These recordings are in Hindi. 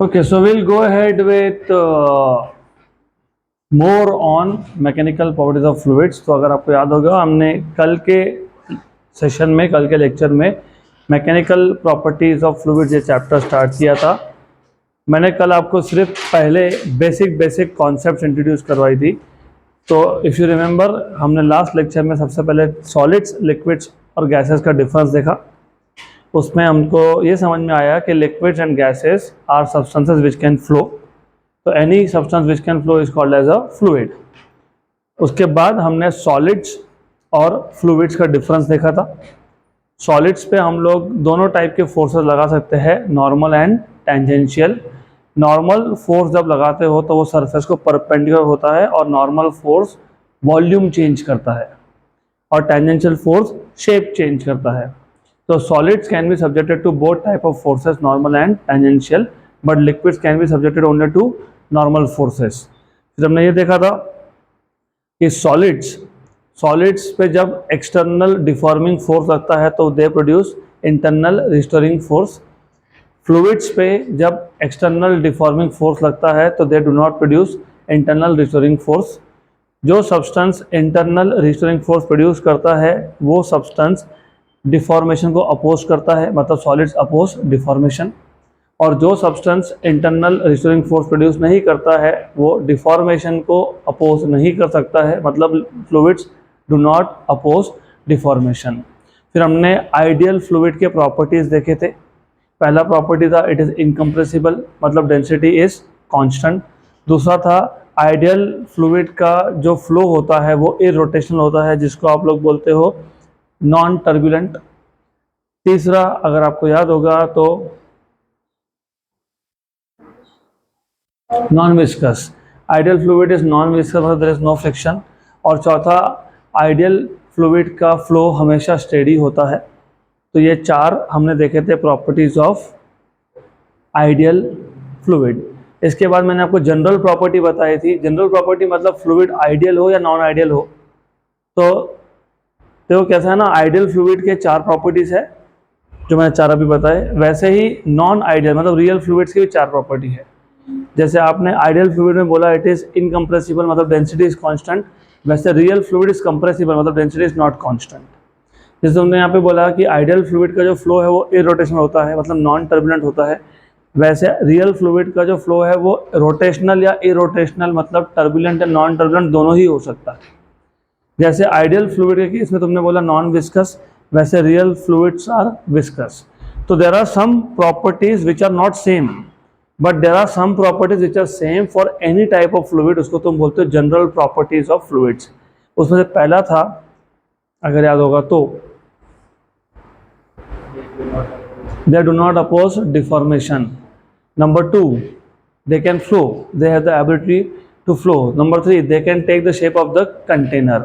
Okay, so we'll go ahead with more on mechanical properties of fluids. तो अगर आपको याद होगा हमने कल के सेशन में, कल के लेक्चर में मैकेनिकल प्रॉपर्टीज ऑफ फ्लूइड्स ये चैप्टर स्टार्ट किया था। मैंने कल आपको सिर्फ पहले बेसिक कॉन्सेप्ट्स इंट्रोड्यूस करवाई थी। तो इफ़ यू रिमेंबर, हमने लास्ट लेक्चर में सबसे पहले सॉलिड्स, लिक्विड्स और गैसेस का डिफरेंस देखा। उसमें हमको ये समझ में आया कि liquids and gases are substances which can flow. तो any substance which can flow is called as a fluid. उसके बाद हमने सॉलिड्स और फ्लूइड्स का डिफरेंस देखा था। सॉलिड्स पे हम लोग दोनों टाइप के फोर्सेस लगा सकते हैं, normal and tangential. Normal force जब लगाते हो तो वो सरफेस को परपेंडिकुलर होता है और नॉर्मल फोर्स वॉल्यूम चेंज करता है, और टेंजेंशियल फोर्स शेप चेंज करता है। So solids can be subjected to both type of forces, normal and tangential, but liquids can be subjected only to normal forces. फिर हमने ये देखा था कि solids पे जब external deforming force लगता है तो they produce internal restoring force. Fluids पे जब external deforming force लगता है तो they do not produce internal restoring force. जो substance internal restoring force produce करता है वो substance डिफॉर्मेशन को अपोज करता है, मतलब सॉलिड्स अपोज डिफॉर्मेशन। और जो substance internal restoring force produce नहीं करता है वो डिफॉर्मेशन को अपोज नहीं कर सकता है, मतलब fluids do not oppose deformation. फिर हमने आइडियल फ्लूइड के प्रॉपर्टीज देखे थे। पहला प्रॉपर्टी था इट इज़ इनकम्प्रेसिबल, मतलब डेंसिटी इज कांस्टेंट। दूसरा था आइडियल फ्लूइड का जो फ्लो होता है वो इरोटेशनल होता है, जिसको आप लोग बोलते हो नॉन टर्बुलेंट। तीसरा अगर आपको याद होगा तो non viscous, ideal fluid is non viscous, मतलब देयर इज नो फ्रिक्शन। और चौथा आइडियल फ्लूइड का फ्लो हमेशा स्टेडी होता है। तो ये चार हमने देखे थे प्रॉपर्टीज ऑफ आइडियल फ्लूइड। इसके बाद मैंने आपको जनरल प्रॉपर्टी बताई थी। जनरल प्रॉपर्टी मतलब फ्लूइड आइडियल हो या नॉन आइडियल हो। तो कैसा है ना, आइडियल फ्लूइड के चार प्रॉपर्टीज है जो मैंने चार अभी बताए, वैसे ही नॉन आइडियल मतलब रियल फ्लूइड्स की भी चार प्रॉपर्टी है। जैसे आपने आइडियल फ्लूइड में बोला इट इज इनकम्प्रेसिबल, मतलब डेंसिटी इज कांस्टेंट, वैसे रियल फ्लूइड इज कंप्रेसिबल, मतलब डेंसिटी इज नॉट कांस्टेंट। जैसे हमने यहाँ पे बोला कि आइडियल फ्लूइड का जो फ्लो है वो इरोटेशनल होता है, मतलब नॉन टर्बुलेंट होता है, वैसे रियल फ्लूइड का जो फ्लो है वो रोटेशनल या इरोटेशनल, मतलब टर्बुलेंट या नॉन टर्बुलेंट दोनों ही हो सकता है। जैसे आइडियल फ्लूइड के केस में तुमने बोला नॉन विस्कस, वैसे रियल फ्लूइड्स आर विस्कस। तो there are some properties which are not same, but there are some properties which are same for any type of fluid, उसको तुम बोलते हो जनरल प्रॉपर्टीज ऑफ फ्लूइड्स। उसमें से पहला था, अगर याद होगा तो, they do not oppose deformation. Number 2, they can flow, they have the ability to flow. Number 3, they can take the shape of the container.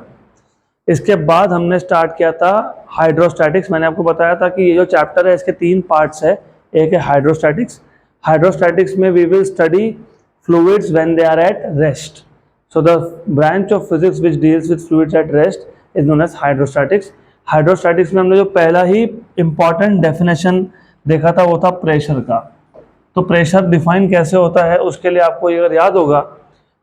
इसके बाद हमने स्टार्ट किया था हाइड्रोस्टैटिक्स। मैंने आपको बताया था कि ये जो चैप्टर है इसके तीन पार्ट्स है। एक है हाइड्रोस्टैटिक्स। हाइड्रोस्टैटिक्स में we will study fluids when they are at rest. So the branch of physics which deals with fluids at rest is known as hydrostatics. Hydrostatics में हमने जो पहला ही इंपॉर्टेंट डेफिनेशन देखा था वो था प्रेशर का। तो प्रेशर डिफाइन कैसे होता है उसके लिए आपको अगर याद होगा,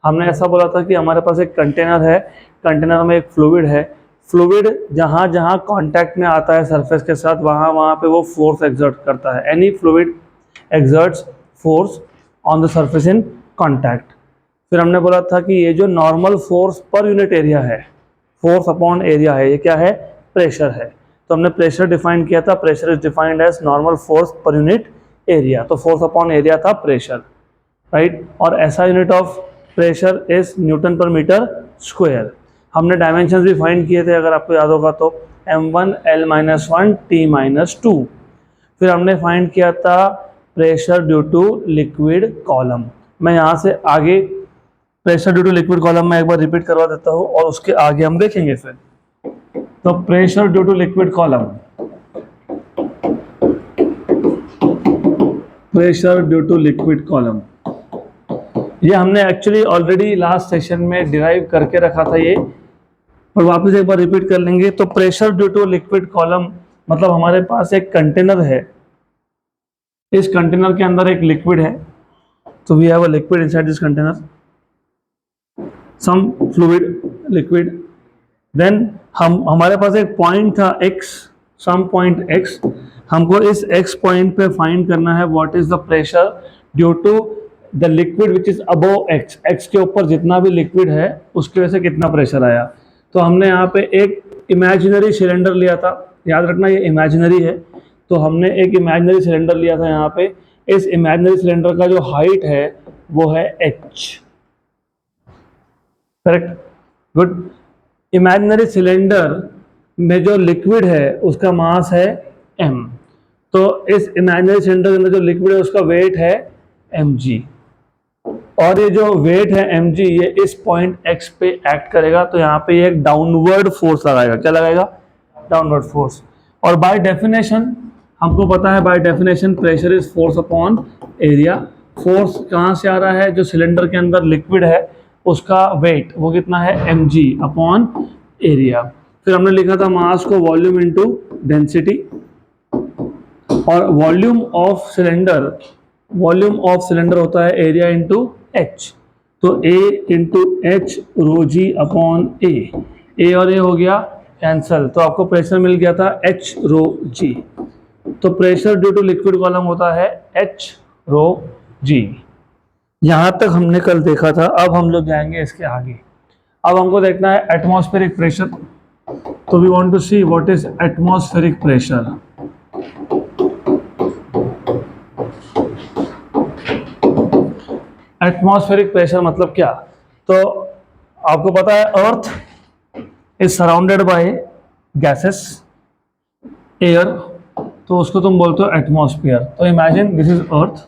हमने ऐसा बोला था कि हमारे पास एक कंटेनर है, कंटेनर में एक फ्लूइड है। फ्लूइड जहाँ जहाँ कांटेक्ट में आता है सरफेस के साथ वहाँ वहाँ पे वो फोर्स एक्सर्ट करता है। Any fluid exerts force on the surface in contact. फिर हमने बोला था कि ये जो normal force per unit area है, फोर्स अपॉन एरिया है, ये क्या है, प्रेशर है। तो हमने प्रेशर डिफाइन किया था, pressure is defined as normal force per unit area. तो फोर्स अपॉन एरिया था प्रेशर, राइट। और ऐसा unit of pressure is newton per metre square. हमने डायमेंशंस भी फाइंड किए थे, अगर आपको याद होगा तो m1 L-1 T-2। फिर हमने फाइंड किया था pressure due to liquid column. मैं यहाँ से आगे pressure due to liquid column में एक बार रिपीट करवा देता हूँ और उसके आगे हम देखेंगे फिर। तो pressure due to liquid column, pressure due to liquid column, ये हमने एक्चुअली ऑलरेडी लास्ट सेशन में डिराइव करके रखा था ये, और वापस एक बार रिपीट कर लेंगे। तो pressure due to liquid column मतलब हमारे पास एक कंटेनर है, इस कंटेनर के अंदर एक लिक्विड है, So we have a liquid inside this container, some fluid, liquid. Then हमारे पास एक पॉइंट था x, सम पॉइंट x. हमको इस x पॉइंट पे फाइंड करना है what is the pressure due to the liquid which is above x. x के ऊपर जितना भी लिक्विड है उसकी वजह से कितना प्रेशर आया. तो हमने यहाँ पे एक इमेजिनरी सिलेंडर लिया था, याद रखना ये इमेजिनरी है. तो हमने एक इमेजिनरी सिलेंडर लिया था यहाँ पे. इस इमेजिनरी सिलेंडर का जो हाइट है वो है h. Correct, good. Imaginary cylinder में जो लिक्विड है उसका मास है m. तो इस इमेजिनरी सिलेंडर के अंदर जो लिक्विड है उसका वेट है mg. और ये जो वेट है mg ये इस पॉइंट x पे एक्ट करेगा. तो यहाँ पे ये एक डाउनवर्ड फोर्स लगाएगा. क्या लगाएगा? Downward force. और बाय डेफिनेशन हमको पता है, by definition pressure is force upon area. Force कहाँ से आ रहा है? जो सिलेंडर के अंदर लिक्विड है उसका वेट वो कितना है? mg upon area. फिर हमने लिखा था मास को वॉल्यूम इनटू डेंसिटी. और वॉल्यूम ऑफ सिलेंडर होता है एरिया इनटू h. तो a into h rho g upon A और ए हो गया कैंसल. तो आपको प्रेशर मिल गया था h रो जी. तो pressure due to liquid column होता है h रो जी. यहाँ तक हमने कल देखा था. अब हम लोग जाएंगे इसके आगे. अब हमको देखना है एटमॉस्फेरिक प्रेशर. तो we want to see what is atmospheric pressure. Atmospheric pressure मतलब क्या? तो आपको पता है earth is surrounded by gases, air. तो उसको तुम बोलते हो एटमॉस्फेयर. तो इमेजिन दिस इज अर्थ.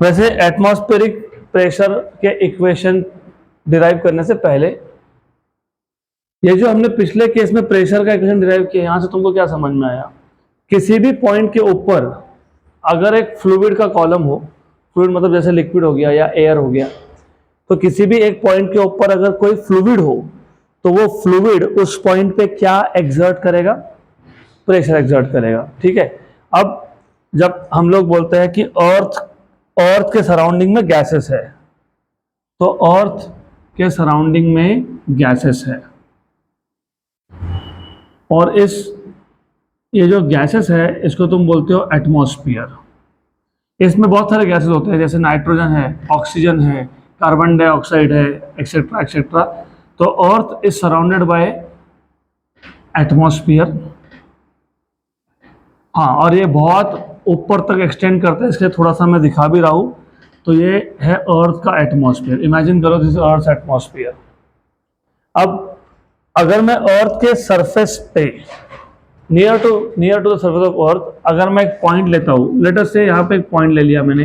वैसे एटमॉस्फेरिक प्रेशर के इक्वेशन डिराइव करने से पहले ये जो हमने पिछले केस में प्रेशर का इक्वेशन डिराइव किया, यहां से तुमको क्या समझ में आया? किसी भी पॉइंट के ऊपर अगर एक फ्लूइड का कॉलम हो, फ्लूइड मतलब जैसे लिक्विड हो गया या एयर हो गया, तो किसी भी एक पॉइंट के ऊपर अगर कोई फ्लूइड हो तो वो फ्लूइड उस पॉइंट पे क्या एक्सर्ट करेगा? प्रेशर एक्सर्ट करेगा. ठीक है. अब जब हम लोग बोलते हैं कि अर्थ के सराउंडिंग में गैसेस है, तो अर्थ के सराउंडिंग में गैसेस है और ये जो गैसेस है इसको तुम बोलते हो एटमॉस्फेयर. इसमें बहुत सारे गैसेस होते हैं जैसे नाइट्रोजन है, ऑक्सीजन है, कार्बन डाइऑक्साइड है, एक्सेट्रा एक्सेट्रा. तो अर्थ इज सराउंडेड बाय एटमॉस्फेयर. हाँ, और ये बहुत ऊपर तक एक्सटेंड करता है, इसलिए थोड़ा सा मैं दिखा भी रहा हूँ. तो ये है अर्थ का एटमॉस्फेयर. इमेजिन करो दिस इज अर्थ एटमॉस्फेयर. अब अगर मैं अर्थ के सरफेस पे near to the surface of earth अगर मैं एक पॉइंट लेता हूँ, लेट अस से यहाँ पे एक पॉइंट ले लिया मैंने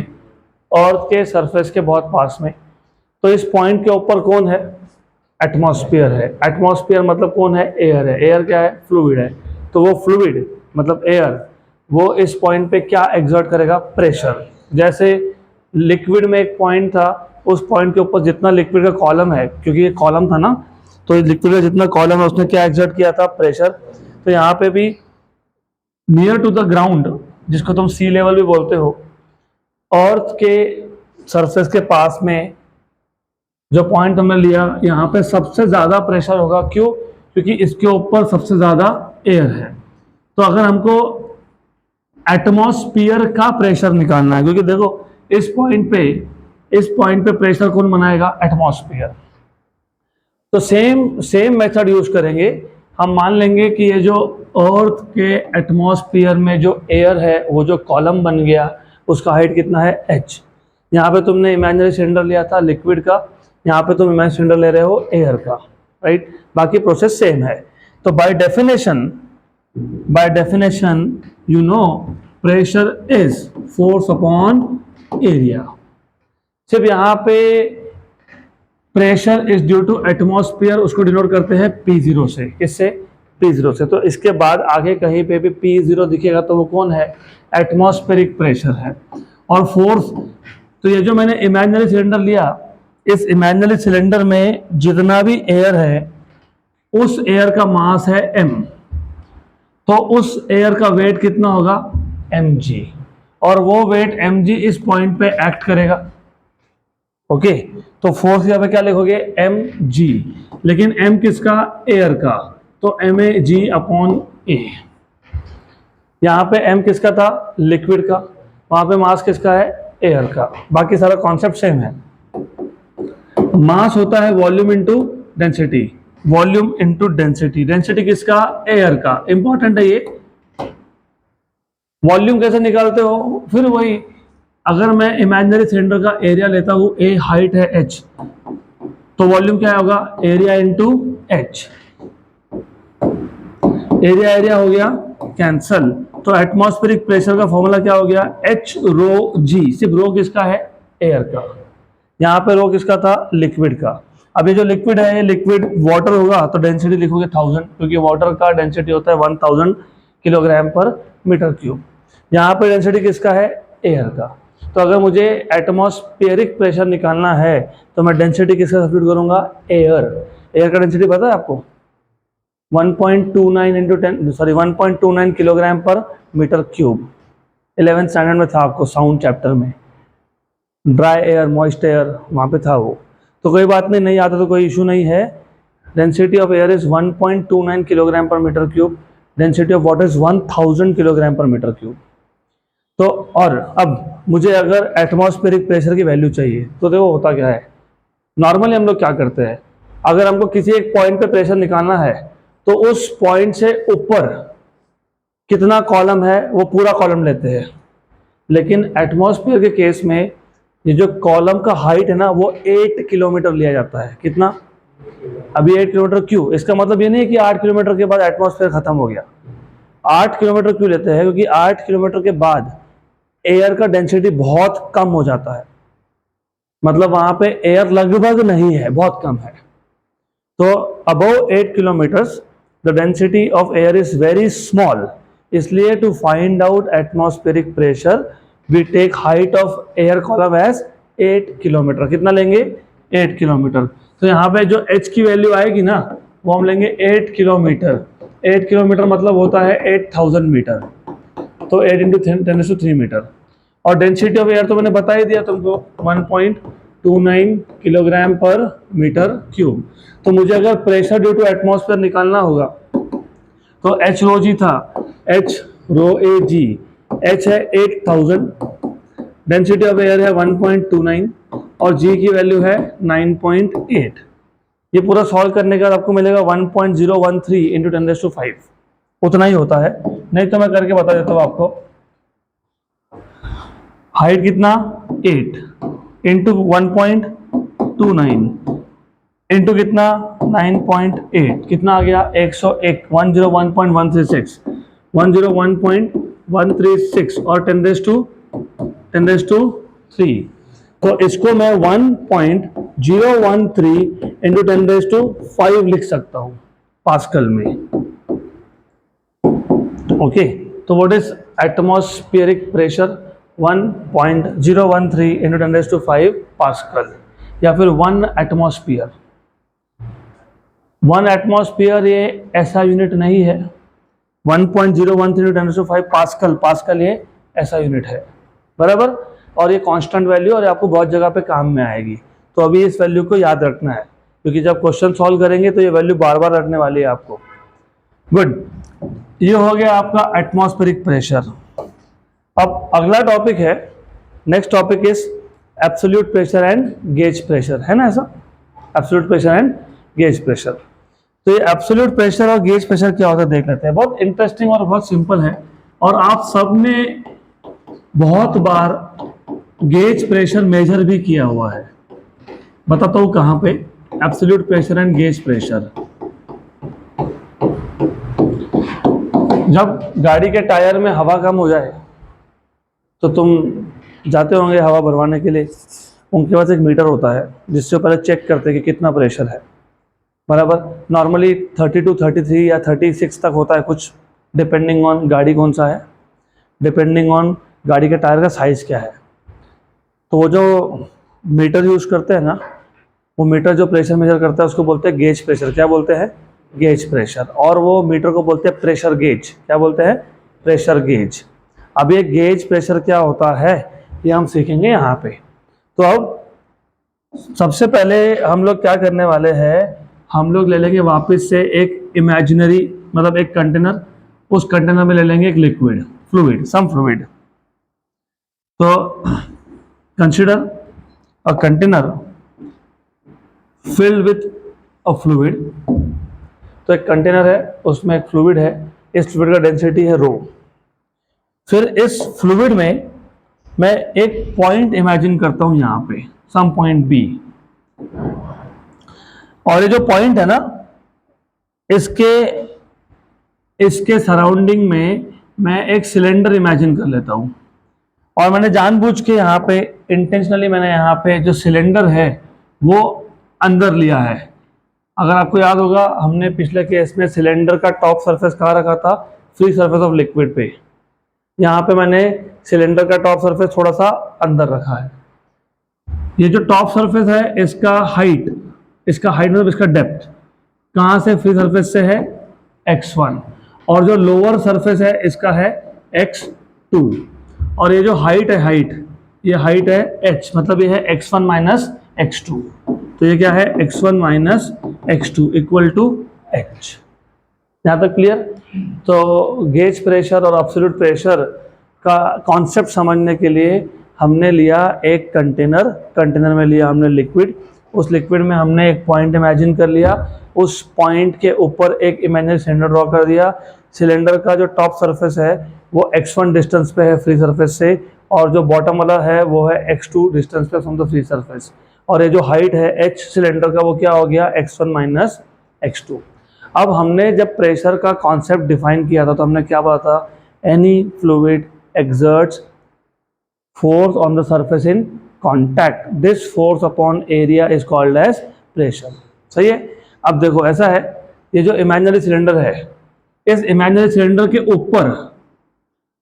अर्थ के सरफेस के बहुत पास में. तो इस पॉइंट के ऊपर कौन है? एटमॉस्फेयर है. एटमॉस्फेयर मतलब कौन है? एयर है. एयर क्या है? फ्लूइड है. तो वो फ्लूइड मतलब एयर वो इस पॉइंट पे क्या एक्सर्ट करेगा? प्रेशर. जैसे लिक्विड में एक पॉइंट था, उस पॉइंट के ऊपर जितना लिक्विड का कॉलम है, क्योंकि ये कॉलम था ना, तो लिक्विड का जितना कॉलम है उसने क्या एक्सर्ट किया था? प्रेशर. तो यहाँ पे भी नियर टू द ग्राउंड, जिसको तुम सी लेवल भी बोलते हो, अर्थ के सरफेस के पास में जो पॉइंट हमने लिया, यहाँ पे सबसे ज्यादा प्रेशर होगा. क्यों? क्योंकि इसके ऊपर सबसे ज्यादा एयर है. तो अगर हमको एटमॉस्फेयर का प्रेशर निकालना है, क्योंकि देखो इस पॉइंट पे प्रेशर कौन बनाएगा? एटमॉस्फेयर. तो सेम मेथड यूज करेंगे. हम मान लेंगे कि ये जो अर्थ के एटमॉस्फेयर में जो एयर है वो जो कॉलम बन गया उसका हाइट कितना है? h. यहाँ पे तुमने इमेजिनरी सिलेंडर लिया था लिक्विड का, यहाँ पे तुम इमेजिनरी सिलेंडर ले रहे हो एयर का. राइट. बाकी प्रोसेस सेम है. तो by definition you know pressure is force upon area. सिर्फ यहाँ पे pressure is due to atmosphere, उसको डिनोट करते हैं P0 से. किससे? P0 से. तो इसके बाद आगे कहीं पे भी P0 दिखेगा तो वो कौन है? एटमॉस्फेरिक प्रेशर है. और फोर्स, तो ये जो मैंने इमेजिनरी सिलेंडर लिया, इस इमेजिनरी सिलेंडर में जितना भी एयर है उस एयर का मास है m. तो उस एयर का वेट कितना होगा? mg. और वो वेट mg इस पॉइंट पे एक्ट करेगा। ओके, तो फोर्स यहाँ पे क्या लिखोगे, mg, लेकिन m किसका, एयर का, तो ma g अपॉन a। यहाँ पे m किसका था, लिक्विड का, वहां पे मास किसका है, एयर का। बाकी सारा कॉन्सेप्ट सेम है। मास होता है volume into density, volume into density, density किसका, एयर का। इंपॉर्टेंट है ये। वॉल्यूम कैसे निकालते हो, फिर वही, अगर मैं इमेजिनरी सिलेंडर का एरिया लेता हूं, ए हाइट है h, तो वॉल्यूम क्या होगा, area into h। Area area हो गया कैंसल, तो एटमॉस्फेरिक प्रेशर का फॉर्मूला क्या हो गया, h रो g। सिर्फ रो किसका है, एयर का। यहाँ पे रो किसका था, लिक्विड का। अब ये जो लिक्विड है, ये लिक्विड वाटर होगा तो डेंसिटी लिखोगे 1000, क्योंकि वाटर का डेंसिटी होता है 1000 किलोग्राम पर मीटर क्यूब। यहाँ पे डेंसिटी किसका है, एयर का। तो अगर मुझे एटमॉस्फेरिक प्रेशर निकालना है तो मैं डेंसिटी किसका सब्स्टिट्यूट करूंगा, एयर। एयर का डेंसिटी पता है आपको, 1.29 kilogram per metre cube. 11th standard में था आपको साउंड चैप्टर में, ड्राई एयर, मॉइस्ट एयर, वहाँ पे था वो। तो कोई बात नहीं, नहीं आता तो कोई इशू नहीं है। Density of air is 1.29 kilogram per metre cube, density of water is 1000 kilogram per metre cube. तो और अब मुझे अगर एटमॉस्फेरिक प्रेशर की वैल्यू चाहिए, तो देखो होता क्या है, नॉर्मली हम लोग क्या करते हैं, अगर हमको किसी एक पॉइंट पे प्रेशर निकालना है तो उस पॉइंट से ऊपर कितना कॉलम है वो पूरा कॉलम लेते हैं। लेकिन एटमॉस्फेयर के केस में ये जो कॉलम का हाइट है ना, वो 8 किलोमीटर लिया जाता है। कितना, अभी 8 किलोमीटर क्यों, इसका मतलब ये नहीं है कि 8 किलोमीटर के बाद एटमॉस्फेयर खत्म हो गया। 8 किलोमीटर क्यों लेते हैं, क्योंकि 8 किलोमीटर के बाद एयर का डेंसिटी बहुत कम हो जाता है, मतलब वहां पे एयर लगभग नहीं है, बहुत कम है। तो above 8 kilometres the density of air is very small, इसलिए to find out atmospheric pressure we take height of air column as 8 kilometre. कितना लेंगे, 8 किलोमीटर। तो यहाँ पे जो h की वैल्यू आएगी ना, वो हम लेंगे 8 किलोमीटर। 8 किलोमीटर मतलब होता है 8000 मीटर, तो 8 इंटू 10⁻³ मीटर। और डेंसिटी ऑफ एयर तो मैंने बता ही दिया तुमको, 1.29 किलोग्राम पर मीटर क्यूब। तो मुझे अगर प्रेशर ड्यू टू एटमॉस्फेयर निकालना होगा तो h रो जी था, h रो ए जी, h है 8000, डेंसिटी ऑफ एयर है 1.29 और g की वैल्यू है 9.8। ये पूरा सॉल्व करने के बाद आपको मिलेगा 1.013 इंटू 10⁵, उतना ही होता है। नहीं तो मैं करके बता देता हूँ आपको। हाइट कितना, 8 इंटू 1.29 इंटू कितना, 9.8, कितना आ गया, 101, 101.136, 101.136 और 10⁻³ तो इसको मैं 1.013 इंटू 10⁵ लिख सकता हूं पास्कल में। ओके, तो what is atmospheric pressure, 1.013 into 10⁵ pascal, या फिर 1 एटमॉस्फेयर। 1 एटमॉस्फेयर ये ऐसा यूनिट नहीं है, 1.013 इंटू 10⁵ पास्कल, पास्कल ये ऐसा यूनिट है, बराबर। और ये कांस्टेंट वैल्यू, और आपको बहुत जगह पे काम में आएगी। तो अभी इस वैल्यू को याद रखना है, क्योंकि जब क्वेश्चन सॉल्व करेंगे तो ये वैल्यू बार बार रखने वाली है आपको। गुड, ये हो गया आपका एटमॉस्फेरिक प्रेशर। अब अगला टॉपिक है, next topic is absolute pressure and gauge pressure, है ना ऐसा, absolute pressure and gauge pressure. तो ये एब्सोल्यूट प्रेशर और गेज प्रेशर क्या होता है देख लेते हैं। बहुत इंटरेस्टिंग और बहुत सिंपल है, और आप सबने बहुत बार गेज प्रेशर मेजर भी किया हुआ है। बताता हूं कहां पे, absolute pressure and gauge pressure. जब गाड़ी के टायर में हवा कम हो जाए तो तुम जाते होंगे हवा भरवाने के लिए, उनके पास एक मीटर होता है जिससे पहले चेक करते हैं कि कितना प्रेशर है, बराबर। नॉर्मली 32, 33 या 36 तक होता है कुछ, डिपेंडिंग ऑन गाड़ी कौन सा है, डिपेंडिंग ऑन गाड़ी के टायर का साइज़ क्या है। तो वो जो मीटर यूज़ करते हैं ना, वो मीटर जो प्रेशर मेजर करता है उसको बोलते हैं गेज प्रेशर। क्या बोलते हैं, गेज प्रेशर। और वो मीटर को बोलते हैं प्रेशर गेज। क्या बोलते हैं, प्रेशर गेज। अब ये गेज प्रेशर क्या होता है ये हम सीखेंगे यहाँ पे। तो अब सबसे पहले हम लोग क्या करने वाले हैं, हम लोग ले लेंगे वापस से एक इमेजिनरी मतलब एक कंटेनर, उस कंटेनर में ले लेंगे एक लिक्विड फ्लूइड, सम फ्लूइड। तो consider a container filled with a fluid. तो एक कंटेनर है, उसमें एक फ्लूइड है, इस फ्लूइड का डेंसिटी है रो। फिर इस फ्लूइड में मैं एक पॉइंट इमेजिन करता हूं यहां पे, सम पॉइंट बी, और ये जो पॉइंट है ना, इसके सराउंडिंग में मैं एक सिलेंडर इमेजिन कर लेता हूं। और मैंने जानबूझ के यहाँ पे इंटेंशनली मैंने यहाँ पे जो सिलेंडर है वो अंदर लिया है। अगर आपको याद होगा हमने पिछले केस में सिलेंडर का टॉप सरफेस कहाँ रखा था, फ्री सरफेस ऑफ लिक्विड पे। यहाँ पे मैंने सिलेंडर का टॉप सरफेस थोड़ा सा अंदर रखा है। ये जो टॉप सरफेस है इसका हाइट मतलब इसका डेप्थ कहाँ से फ्री सरफेस से है, x1, और जो लोअर सरफेस है इसका है x2, और ये जो हाइट है ये हाइट है h, मतलब ये है x1 माइनस x2। तो ये क्या है, x1 minus x2 equal to h। यहाँ तक क्लियर। तो गेज प्रेशर और एब्सोल्यूट प्रेशर का कॉन्सेप्ट समझने के लिए हमने लिया एक कंटेनर में लिया हमने लिक्विड, उस लिक्विड में हमने एक पॉइंट इमेजिन कर लिया, उस पॉइंट के ऊपर एक इमेजिनरी सिलेंडर ड्रॉ कर दिया। सिलेंडर का जो टॉप सरफेस है वो x1 डिस्टेंस पे है फ्री सरफेस से, और जो बॉटम वाला है वो है x2 डिस्टेंस पे फ्रॉम द फ्री सरफेस, और ये जो हाइट है h सिलेंडर का वो क्या हो गया, x1 माइनस x2। अब हमने जब प्रेशर का कॉन्सेप्ट डिफाइन किया था तो हमने क्या बोला था, any fluid exerts force on the surface in contact, this force upon area is called as pressure. सही है। अब देखो ऐसा है, ये जो इमेजिनरी सिलेंडर है, इस इमेजिनरी सिलेंडर के ऊपर,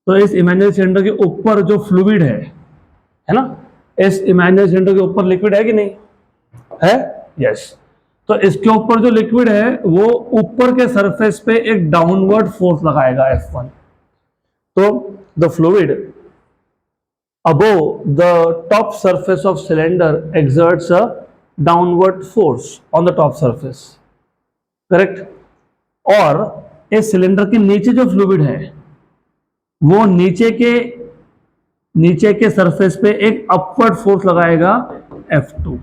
तो इस इमेजिनरी सिलेंडर के ऊपर जो फ्लूइड है ना, इस इमेजिनरी सिलेंडर के ऊपर लिक्विड है कि नहीं है, यस। तो इसके ऊपर जो लिक्विड है वो ऊपर के सरफेस पे एक डाउनवर्ड फोर्स लगाएगा F1। तो the fluid above the top surface of cylinder exerts a downward force on the top surface, correct। और इस सिलेंडर के नीचे जो फ्लूइड है वो नीचे के सरफेस पे एक अपवर्ड फोर्स लगाएगा F2।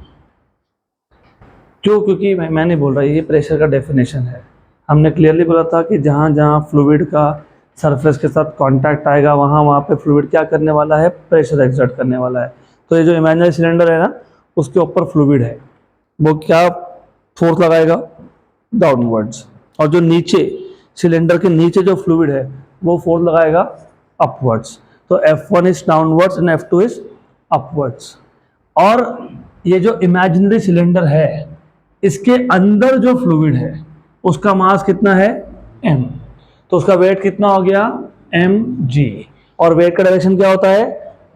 क्यों, क्योंकि मैं नहीं बोल रहा, ये प्रेशर का डेफिनेशन है। हमने क्लियरली बोला था कि जहां जहां फ्लूइड का सरफेस के साथ कांटेक्ट आएगा वहाँ पे फ्लूइड क्या करने वाला है, प्रेशर एक्सर्ट करने वाला है। तो ये जो इमेजिनरी सिलेंडर है ना, उसके ऊपर फ्लूइड है, वो क्या फोर्स लगाएगा, डाउनवर्ड्स, और जो नीचे सिलेंडर के नीचे जो फ्लूइड है वो फोर्स लगाएगा अपवर्ड्स। तो F1 is downwards and F2 is upwards. और ये जो इमेजिनरी सिलेंडर है इसके अंदर जो फ्लूइड है उसका मास कितना है, m, तो उसका वेट कितना हो गया, mg, और वेट का डायरेक्शन क्या होता है,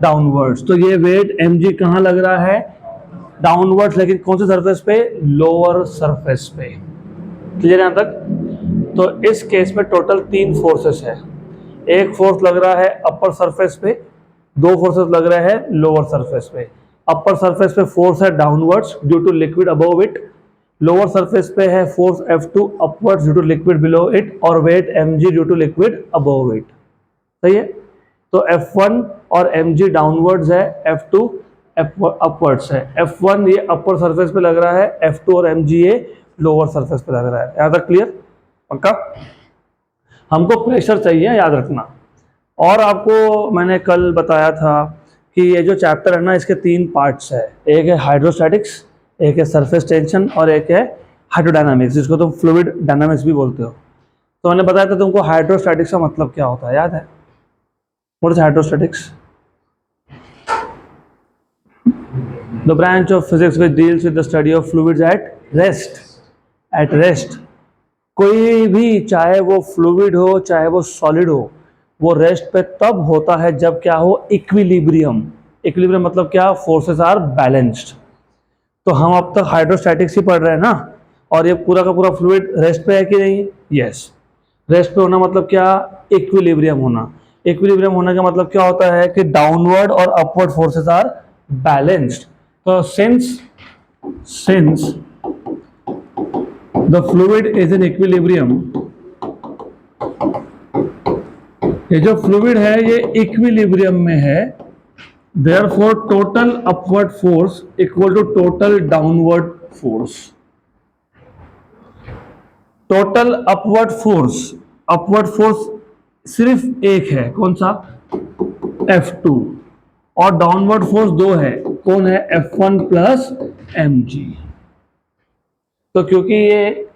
डाउनवर्ड्स। तो ये वेट mg कहाँ लग रहा है, डाउनवर्ड्स, लेकिन कौन से सरफेस पे, लोअर सरफेस पे। क्लियर यहां तक। तो इस केस में टोटल 3 फोर्सेस है। एक फोर्स लग रहा है अपर सरफेस पे, 2 फोर्सेस लग रहे हैं लोअर सरफेस पे। अपर सरफेस पे फोर्स है downwards due to liquid above it, lower surface पे है force F2 upwards due to liquid below it, और weight mg due to liquid above it. सही है। तो F1 और mg डाउनवर्ड्स है, F2 अपवर्ड्स है। F1 ये अपर सरफेस पे लग रहा है, F2 और mg ये लोअर सरफेस पे लग रहा है। यहाँ तक क्लियर, पक्का। हमको प्रेशर चाहिए, याद रखना। और आपको मैंने कल बताया था कि ये जो चैप्टर है ना, इसके 3 पार्ट्स है। एक है हाइड्रोस्टैटिक्स, एक है सरफेस टेंशन, और एक है हाइड्रोडायनामिक्स, जिसको तुम फ्लूइड डायनामिक्स भी बोलते हो। तो मैंने बताया था तुमको हाइड्रोस्टैटिक्स का मतलब क्या होता है, याद है? What is hydrostatics? The branch of physics which deals with the study of fluids at rest. At rest कोई भी, चाहे वो फ्लूइड हो चाहे वो सॉलिड हो, वो रेस्ट पे तब होता है जब क्या हो, इक्विलिब्रियम। इक्विलिब्रियम मतलब क्या, फोर्सेस आर बैलेंस्ड। तो हम अब तक हाइड्रोस्टैटिक्स ही पढ़ रहे हैं ना, और ये पूरा का पूरा फ्लूइड रेस्ट पे है कि नहीं, यस। रेस्ट पे होना मतलब क्या, इक्विलिब्रियम होना। इक्विलिब्रियम होने का मतलब क्या होता है कि डाउनवर्ड और अपवर्ड फोर्सेस आर बैलेंस्ड। तो since the fluid is in equilibrium, ये जो फ्लूइड है ये इक्विलिब्रियम में है, therefore total upward force equal to total downward force. Total upward force सिर्फ एक है, कौन सा? F2, और डाउनवर्ड फोर्स दो है, कौन है? F1 plus mg। तो क्योंकि ये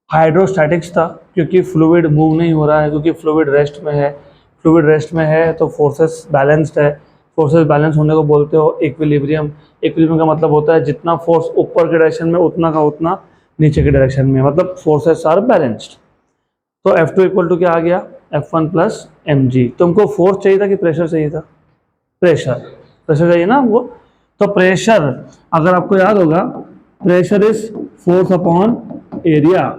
हाइड्रोस्टैटिक्स था, क्योंकि फ्लूइड मूव नहीं हो रहा है, क्योंकि फ्लूइड रेस्ट में है तो फोर्सेस बैलेंस्ड है। फोर्सेस बैलेंस होने को बोलते हो इक्विलिब्रियम। इक्विलिब्रियम का मतलब होता है जितना फोर्स ऊपर के डायरेक्शन में उतना का उतना नीचे के डायरेक्शन में, मतलब फोर्सेस आर बैलेंस्ड। तो F2 इक्वल टू क्या आ गया? F1 plus mg। तुमको फोर्स चाहिए था कि प्रेशर चाहिए था? प्रेशर चाहिए ना हमको। तो प्रेशर, अगर आपको याद होगा, pressure is force upon area.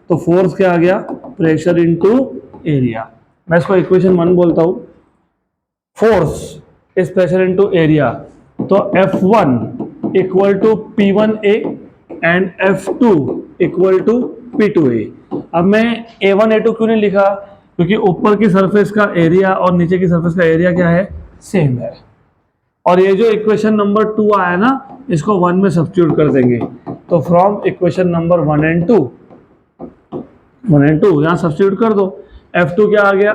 तो फोर्स क्या आ गया? Pressure into area. मैं इसको इक्वेशन 1 बोलता हूं। Force is pressure into area, तो F1 equal to P1A and F2 equal to P2A। अब मैं A1 A2 क्यों नहीं लिखा? क्योंकि ऊपर की सरफेस का एरिया और नीचे की सरफेस का एरिया क्या है? सेम है। और ये जो इक्वेशन नंबर 2 आया ना, इसको 1 में सब्स्टिट्यूट कर देंगे। तो फ्रॉम इक्वेशन नंबर 1 एंड 2 यहाँ सब्स्टिट्यूट कर दो। F2 क्या आ गया?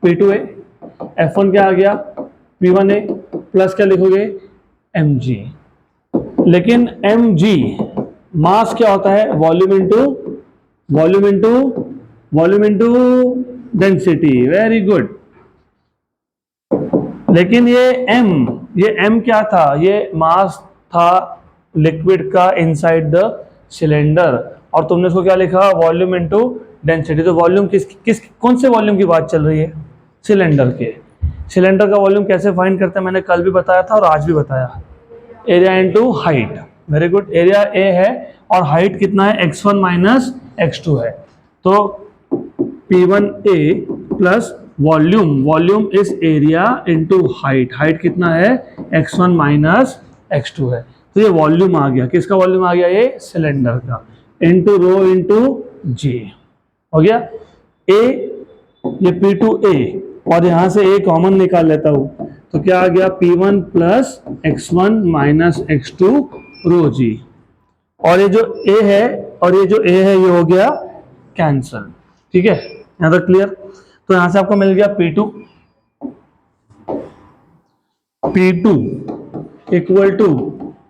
P2A। F1 क्या आ गया? P1A प्लस क्या लिखोगे? mg। लेकिन mg मास क्या होता है? Volume into density. Very good. लेकिन ये m क्या था? ये मास था लिक्विड का इनसाइड द सिलेंडर, और तुमने इसको क्या लिखा? Volume into density. तो वॉल्यूम कौन से वॉल्यूम की बात चल रही है? सिलेंडर के। सिलेंडर का वॉल्यूम कैसे फाइंड करते हैं मैंने कल भी बताया था और आज भी बताया। Area into height. Very good. Area a है और हाइट कितना है? x1 माइनस x2 है। तो P1A plus volume is area into height कितना है? x1 माइनस x2 है। तो ये वॉल्यूम आ गया। किसका वॉल्यूम आ गया? ये सिलेंडर का। इनटू रो इनटू g हो गया। A, ये P2A, और यहां से A कॉमन निकाल लेता हूं, तो क्या आ गया? P1 plus x1 minus x2 rho g। और ये जो A है और ये जो A है ये हो गया कैंसल। ठीक है, यहां तक क्लियर? तो यहां से आपको मिल गया P2 equal to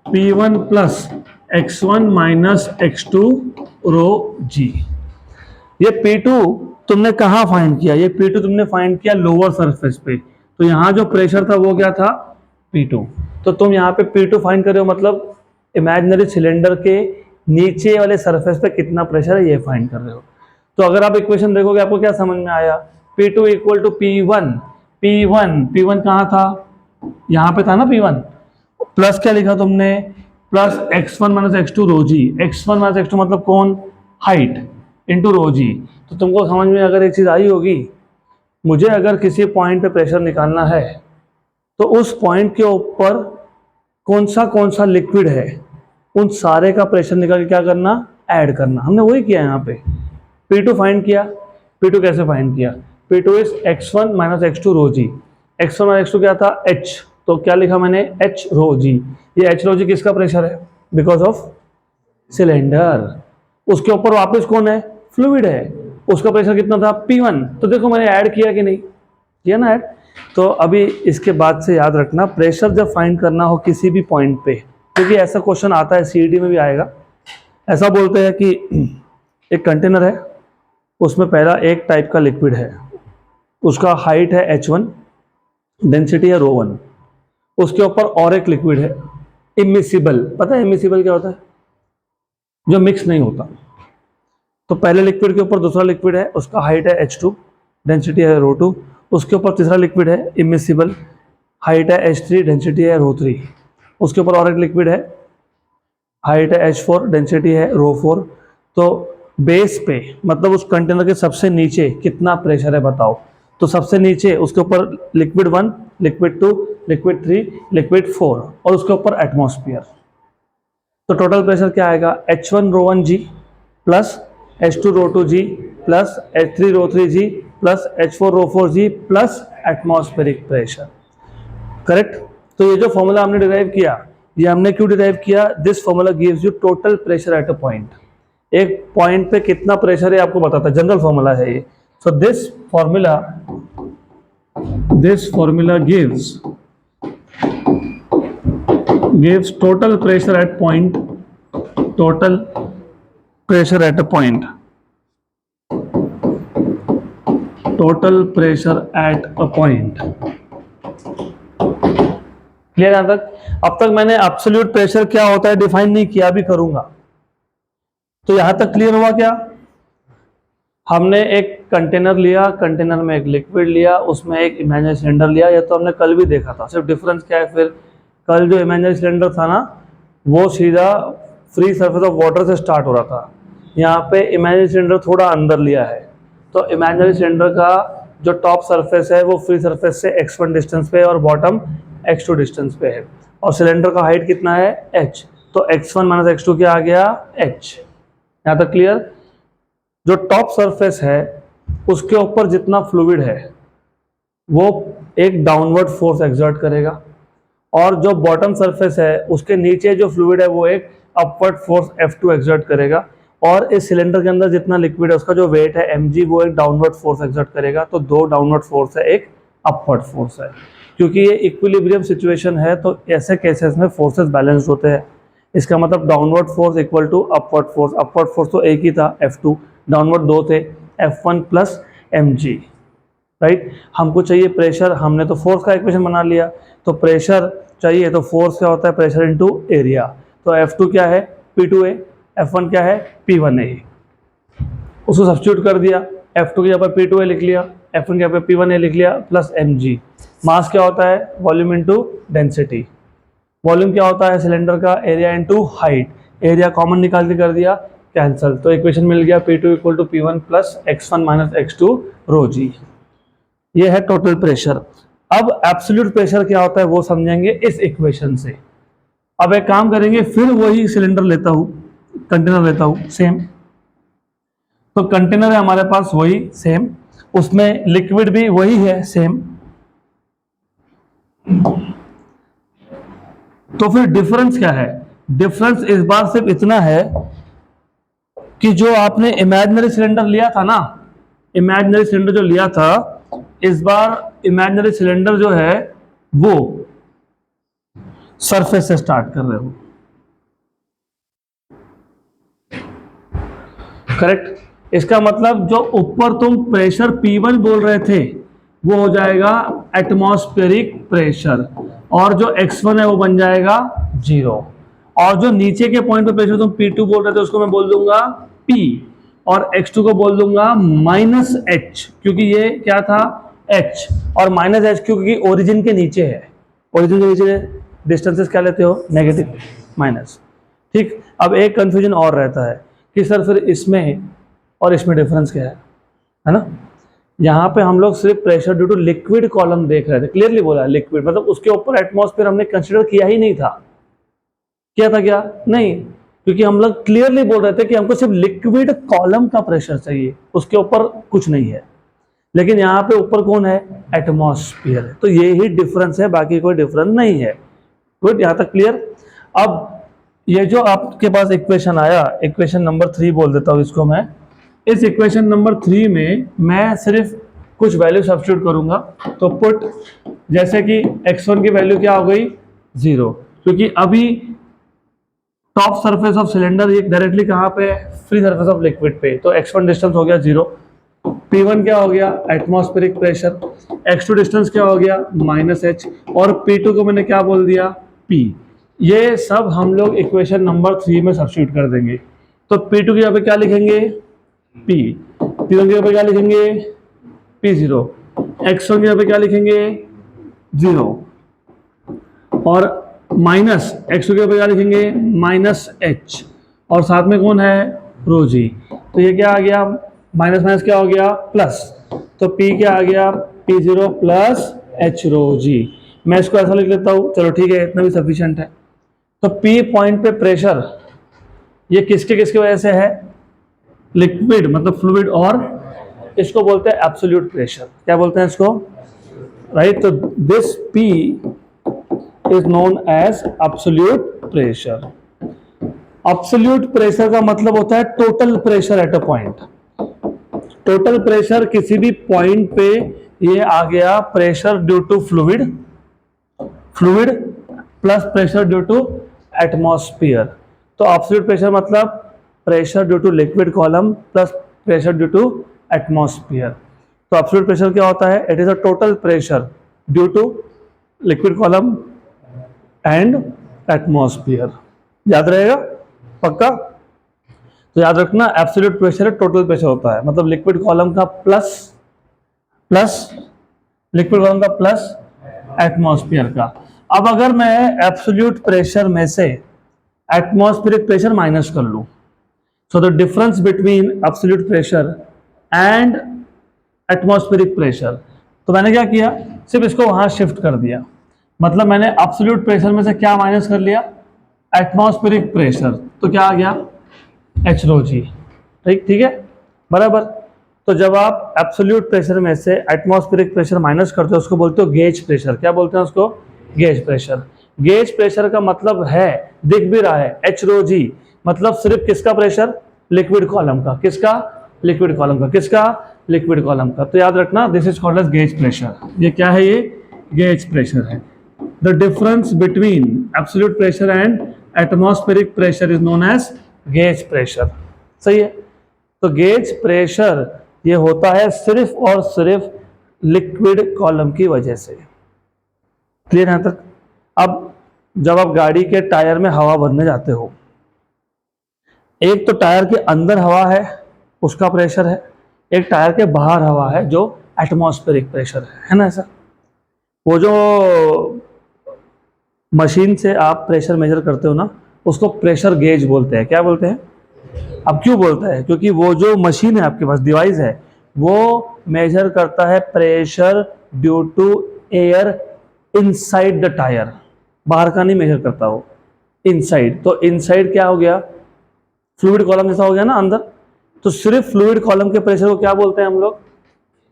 P1 plus x1 minus x2 rho g। ये P2 तुमने कहाँ फाइंड किया? ये P2 तुमने फाइंड किया लोअर सरफेस पे। तो यहाँ जो प्रेशर था वो क्या था? P2। तो तुम यहाँ पे P2 फाइंड कर रहे हो, मतलब इमेजिनरी सिलेंडर के नीचे वाले सरफेस पे कितना प्रेशर है ये फाइंड कर रहे हो। तो अगर आप इक्वेशन देखोगे आपको क्या समझ में आया? P2 इक्वल टू P1 कहाँ था? यहाँ पे था ना P1। प्लस क्या लिखा तुमने? Plus x1 minus x2 rho जी। x1 माइनस x2 मतलब कौन? Height into rho g. तो तुमको समझ में अगर एक चीज आई होगी, मुझे अगर किसी पॉइंट पे प्रेशर निकालना है तो उस पॉइंट के ऊपर कौन सा लिक्विड है, उन सारे का प्रेशर निकाल के क्या करना? ऐड करना। हमने वही किया यहाँ पे। P2 फाइंड किया। P2 कैसे फाइंड किया? P2 is x1 minus x2 rho ji. x1 और x2 क्या था? h। तो क्या लिखा मैंने? h rho g. ये h रो जी किसका प्रेशर है? Because of cylinder. उसके ऊपर वापस कौन है? फ्लूइड है। उसका प्रेशर कितना था? P1। तो देखो मैंने ऐड किया कि नहीं किया ना ऐड। तो अभी इसके बाद से याद रखना, प्रेशर जब फाइंड करना हो किसी भी पॉइंट पे, क्योंकि ऐसा क्वेश्चन आता है सीईटी में भी आएगा। ऐसा बोलते हैं कि एक कंटेनर है, उसमें पहला एक टाइप का लिक्विड है, उसका हाइट है h1, डेंसिटी है ρ1। उसके ऊपर और एक लिक्विड है इमिसिबल। पता है इमिसिबल क्या होता है? जो मिक्स नहीं होता। तो पहले लिक्विड के ऊपर दूसरा लिक्विड है, उसका हाइट है h2, डेंसिटी है ρ2। उसके ऊपर तीसरा लिक्विड है इमिसिबल, हाइट है h3, डेंसिटी है ρ3। उसके ऊपर और एक लिक्विड है, हाइट है h4, डेंसिटी है ρ4। तो बेस पे मतलब उस कंटेनर के सबसे नीचे कितना प्रेशर है बताओ? तो सबसे नीचे उसके ऊपर लिक्विड 1, लिक्विड 2, लिक्विड 3, लिक्विड 4 और उसके ऊपर एटमॉस्फेयर। तो टोटल प्रेशर क्या आएगा, H1 रो 1 जी प्लस H2 रो 2 जी प्लस H3 रो 3 जी प्लस H4 रो 4 जी प्लस एटमॉस्फेरिक प्रेशर। करेक्ट। तो ये जो फॉर्मूला हमने डिराइव किया, ये हमने क्यों डिराइव किया, this formula gives you total pressure at a point. एक पॉइंट पे कितना प्रेशर है आपको बताता है, जनरल फॉर्मूला है ये। So this formula gives total pressure at point, total pressure at a point, total pressure at a point। Clear यहां तक? अब तक मैंने एब्सोल्यूट प्रेशर क्या होता है डिफाइन नहीं किया, अभी करूंगा। तो यहां तक क्लियर हुआ क्या? हमने एक कंटेनर लिया, कंटेनर में एक लिक्विड लिया, उसमें एक इमेजिनरी सिलेंडर लिया, ये तो हमने कल भी देखा था। सिर्फ डिफरेंस क्या है, फिर कल जो इमेजिनरी सिलेंडर था ना, वो सीधा फ्री सरफेस ऑफ वाटर से स्टार्ट हो रहा था। यहाँ पे इमेजिनरी सिलेंडर थोड़ा अंदर लिया है, तो इमेजिनरी सिलेंडर का जो टॉप सरफेस है वो फ्री सरफेस से x1 डिस्टेंस पे है और बॉटम x2 डिस्टेंस पे है, और सिलेंडर का हाइट कितना है h, तो x1 माइनस x2 क्या आ गया h। यहाँ तक क्लियर? जो टॉप सरफेस है उसके ऊपर जितना फ्लूइड है वो एक डाउनवर्ड फोर्स एक्सर्ट करेगा, और जो बॉटम सरफेस है उसके नीचे जो फ्लूइड है वो एक अपवर्ड फोर्स F2 एक्सर्ट करेगा, और इस सिलेंडर के अंदर जितना लिक्विड है उसका जो वेट है mg वो एक डाउनवर्ड फोर्स एक्सर्ट करेगा। तो दो डाउनवर्ड फोर्स है, एक अपवर्ड फोर्स है। क्योंकि ये इक्विलिब्रियम सिचुएशन है तो ऐसे केसेस में फोर्सेस बैलेंस्ड होते हैं। इसका मतलब downward force equal to upward force. Upward force तो एक ही था F2, डाउनवर्ड दो थे F1 प्लस mg, राइट। हमको चाहिए प्रेशर, हमने तो फोर्स का इक्वेशन बना लिया, तो प्रेशर चाहिए तो फोर्स क्या होता है, प्रेशर इनटू एरिया। तो F2 क्या है P2A, F1 क्या है P1A। उसको सब्स्टिट्यूट कर दिया, F2 के यहाँ पर P2A लिख लिया, F1 के यहाँ पर P1A लिख लिया, प्लस mg। मास क्या होता है, वॉल्यूम इनटू डेंसिटी। वॉल्यूम क्या होता है सिलेंडर का, area into height. Area common निकाल के कर दिया, कैंसल, तो इक्वेशन मिल गया P2 equal to P1 plus x1 minus x2 rho g. ये है टोटल प्रेशर। अब एब्सोल्यूट प्रेशर क्या होता है वो समझेंगे इस इक्वेशन से। अब एक काम करेंगे, फिर वही सिलेंडर लेता हूं, कंटेनर लेता हूं सेम। तो कंटेनर है हमारे पास वही सेम, उसमें लिक्विड भी वही है सेम। तो फिर डिफरेंस क्या है, डिफरेंस इस बार सिर्फ इतना है कि जो आपने इमेजिनरी सिलेंडर लिया था ना, इमेजिनरी सिलेंडर जो लिया था, इस बार इमेजिनरी सिलेंडर जो है वो सरफेस से स्टार्ट कर रहे हो, करेक्ट। इसका मतलब जो ऊपर तुम प्रेशर P1 बोल रहे थे वो हो जाएगा एटमॉस्फेरिक प्रेशर, और जो x1 है वो बन जाएगा 0, और जो नीचे के पॉइंट पे प्रेशर तुम P2 बोल रहे थे उसको मैं बोल दूंगा P, और x2 को बोल दूंगा माइनस h, क्योंकि ये क्या था h, और माइनस h क्योंकि ओरिजिन के नीचे है। ओरिजिन के नीचे डिस्टेंसेस क्या लेते हो, नेगेटिव माइनस, ठीक। अब एक कंफ्यूजन और रहता है कि सर फिर इसमें और इसमें डिफरेंस क्या है ना। यहाँ पे हम लोग सिर्फ pressure due to liquid column देख रहे थे, क्लियरली बोला लिक्विड, मतलब उसके ऊपर एटमॉस्फेयर हमने कंसीडर किया ही नहीं था। क्या था, क्या नहीं, क्योंकि हम लोग क्लियरली बोल रहे थे कि हमको सिर्फ लिक्विड कॉलम का प्रेशर चाहिए, उसके ऊपर कुछ नहीं है। लेकिन यहाँ पे ऊपर कौन है, एटमॉस्फेयर है, तो ये ही डिफरेंस है, बाकी कोई डिफरेंस नहीं है। गुड, यहाँ तक क्लियर। अब ये जो आपके पास इक्वेशन आया, इक्वेशन नंबर 3 बोल देता हूँ इसको मैं। इस इक्वेशन नंबर 3 में मैं सिर्फ कुछ वैल्यू सब्स्टिट्यूट करूंगा। तो पुट, जैसे कि x1 की वैल्यू क्या हो गई 0, क्योंकि अभी टॉप सरफेस ऑफ सिलेंडर ये डायरेक्टली कहाँ पे है, फ्री सरफेस ऑफ लिक्विड पे, तो x1 डिस्टेंस हो गया 0। P1 क्या हो गया, एटमॉस्फेरिक प्रेशर। x2 डिस्टेंस क्या हो गया, माइनस h, और P2 को मैंने क्या बोल दिया, P। ये सब हम लोग इक्वेशन नंबर 3 में सब्स्टिट्यूट कर देंगे। तो P2 की यहाँ पे क्या लिखेंगे, P, P1 की यहाँ पे क्या लिखेंगे, P0, x1 की यहाँ पे क्या लिखेंगे 0, और माइनस x2 के यहाँ पे क्या लिखेंगे माइनस h, और साथ में कौन है, रो जी। तो ये क्या आ गया, माइनस माइनस क्या हो गया, प्लस, तो P क्या आ गया, P0 प्लस एच रो जी। मैं इसको ऐसा लिख लेता हूँ, चलो ठीक है, इतना भी सफिशिएंट है। तो P पॉइंट पे प्रेशर ये किसके किसकी वजह से है, लिक्विड मतलब फ्लूइड, और इसको बोलते हैं एब्सोल्यूट प्रेशर। क्या बोलते हैं इसको, राइट। तो this P is known as absolute pressure. Absolute pressure का मतलब होता है total pressure at a point. Total pressure किसी भी पॉइंट पे ये आ गया pressure due to fluid, fluid plus pressure due to atmosphere. तो एब्सोल्यूट प्रेशर मतलब pressure due to liquid column plus pressure due to atmosphere. तो एब्सोल्यूट प्रेशर क्या होता है, it is a total pressure due to liquid column and atmosphere. याद रहेगा पक्का। तो याद रखना, एब्सोल्यूट प्रेशर टोटल प्रेशर होता है, मतलब लिक्विड कॉलम का प्लस लिक्विड कॉलम का प्लस एटमॉस्फेयर का। अब अगर मैं एब्सोल्यूट प्रेशर में से एटमॉस्फेरिक प्रेशर माइनस कर लूं, so the difference between absolute pressure and atmospheric pressure, तो मैंने क्या किया, सिर्फ इसको वहां शिफ्ट कर दिया। मतलब मैंने एब्सोल्यूट प्रेशर में से क्या माइनस कर लिया, एटमॉस्फेरिक प्रेशर, तो क्या आ गया, एच रो जी। ठीक है, बराबर। तो जब आप एब्सोल्यूट प्रेशर में से एटमॉस्फेरिक प्रेशर माइनस करते हो उसको बोलते हो गेज प्रेशर। क्या बोलते हैं उसको, गेज प्रेशर। गेज प्रेशर का मतलब है, दिख भी रहा है, एच रो जी, मतलब सिर्फ किसका प्रेशर, लिक्विड कॉलम का। किसका, लिक्विड कॉलम का। किसका, लिक्विड कॉलम का। तो याद रखना, this is called as gauge pressure. ये क्या है, ये गेज प्रेशर है। The difference between absolute pressure and atmospheric pressure is known as gauge pressure. सही है। तो गेज प्रेशर ये होता है सिर्फ और सिर्फ लिक्विड कॉलम की वजह से। क्लियर यहां तक। अब जब आप गाड़ी के टायर में हवा भरने जाते हो, एक तो टायर के अंदर हवा है, उसका प्रेशर है, एक टायर के बाहर हवा है जो एटमॉस्फेरिक प्रेशर है ना ऐसा। वो जो मशीन से आप प्रेशर मेजर करते हो ना, उसको प्रेशर गेज बोलते हैं। क्या बोलते हैं, अब क्यों बोलता है, क्योंकि वो जो मशीन है आपके पास, डिवाइस है, वो मेजर करता है pressure due to air inside the tyre. बाहर का नहीं मेजर करता वो, इनसाइड। तो इनसाइड क्या हो गया, फ्लूइड कॉलम जैसा हो गया ना अंदर। तो सिर्फ फ्लूइड कॉलम के प्रेशर को क्या बोलते हैं हम लोग,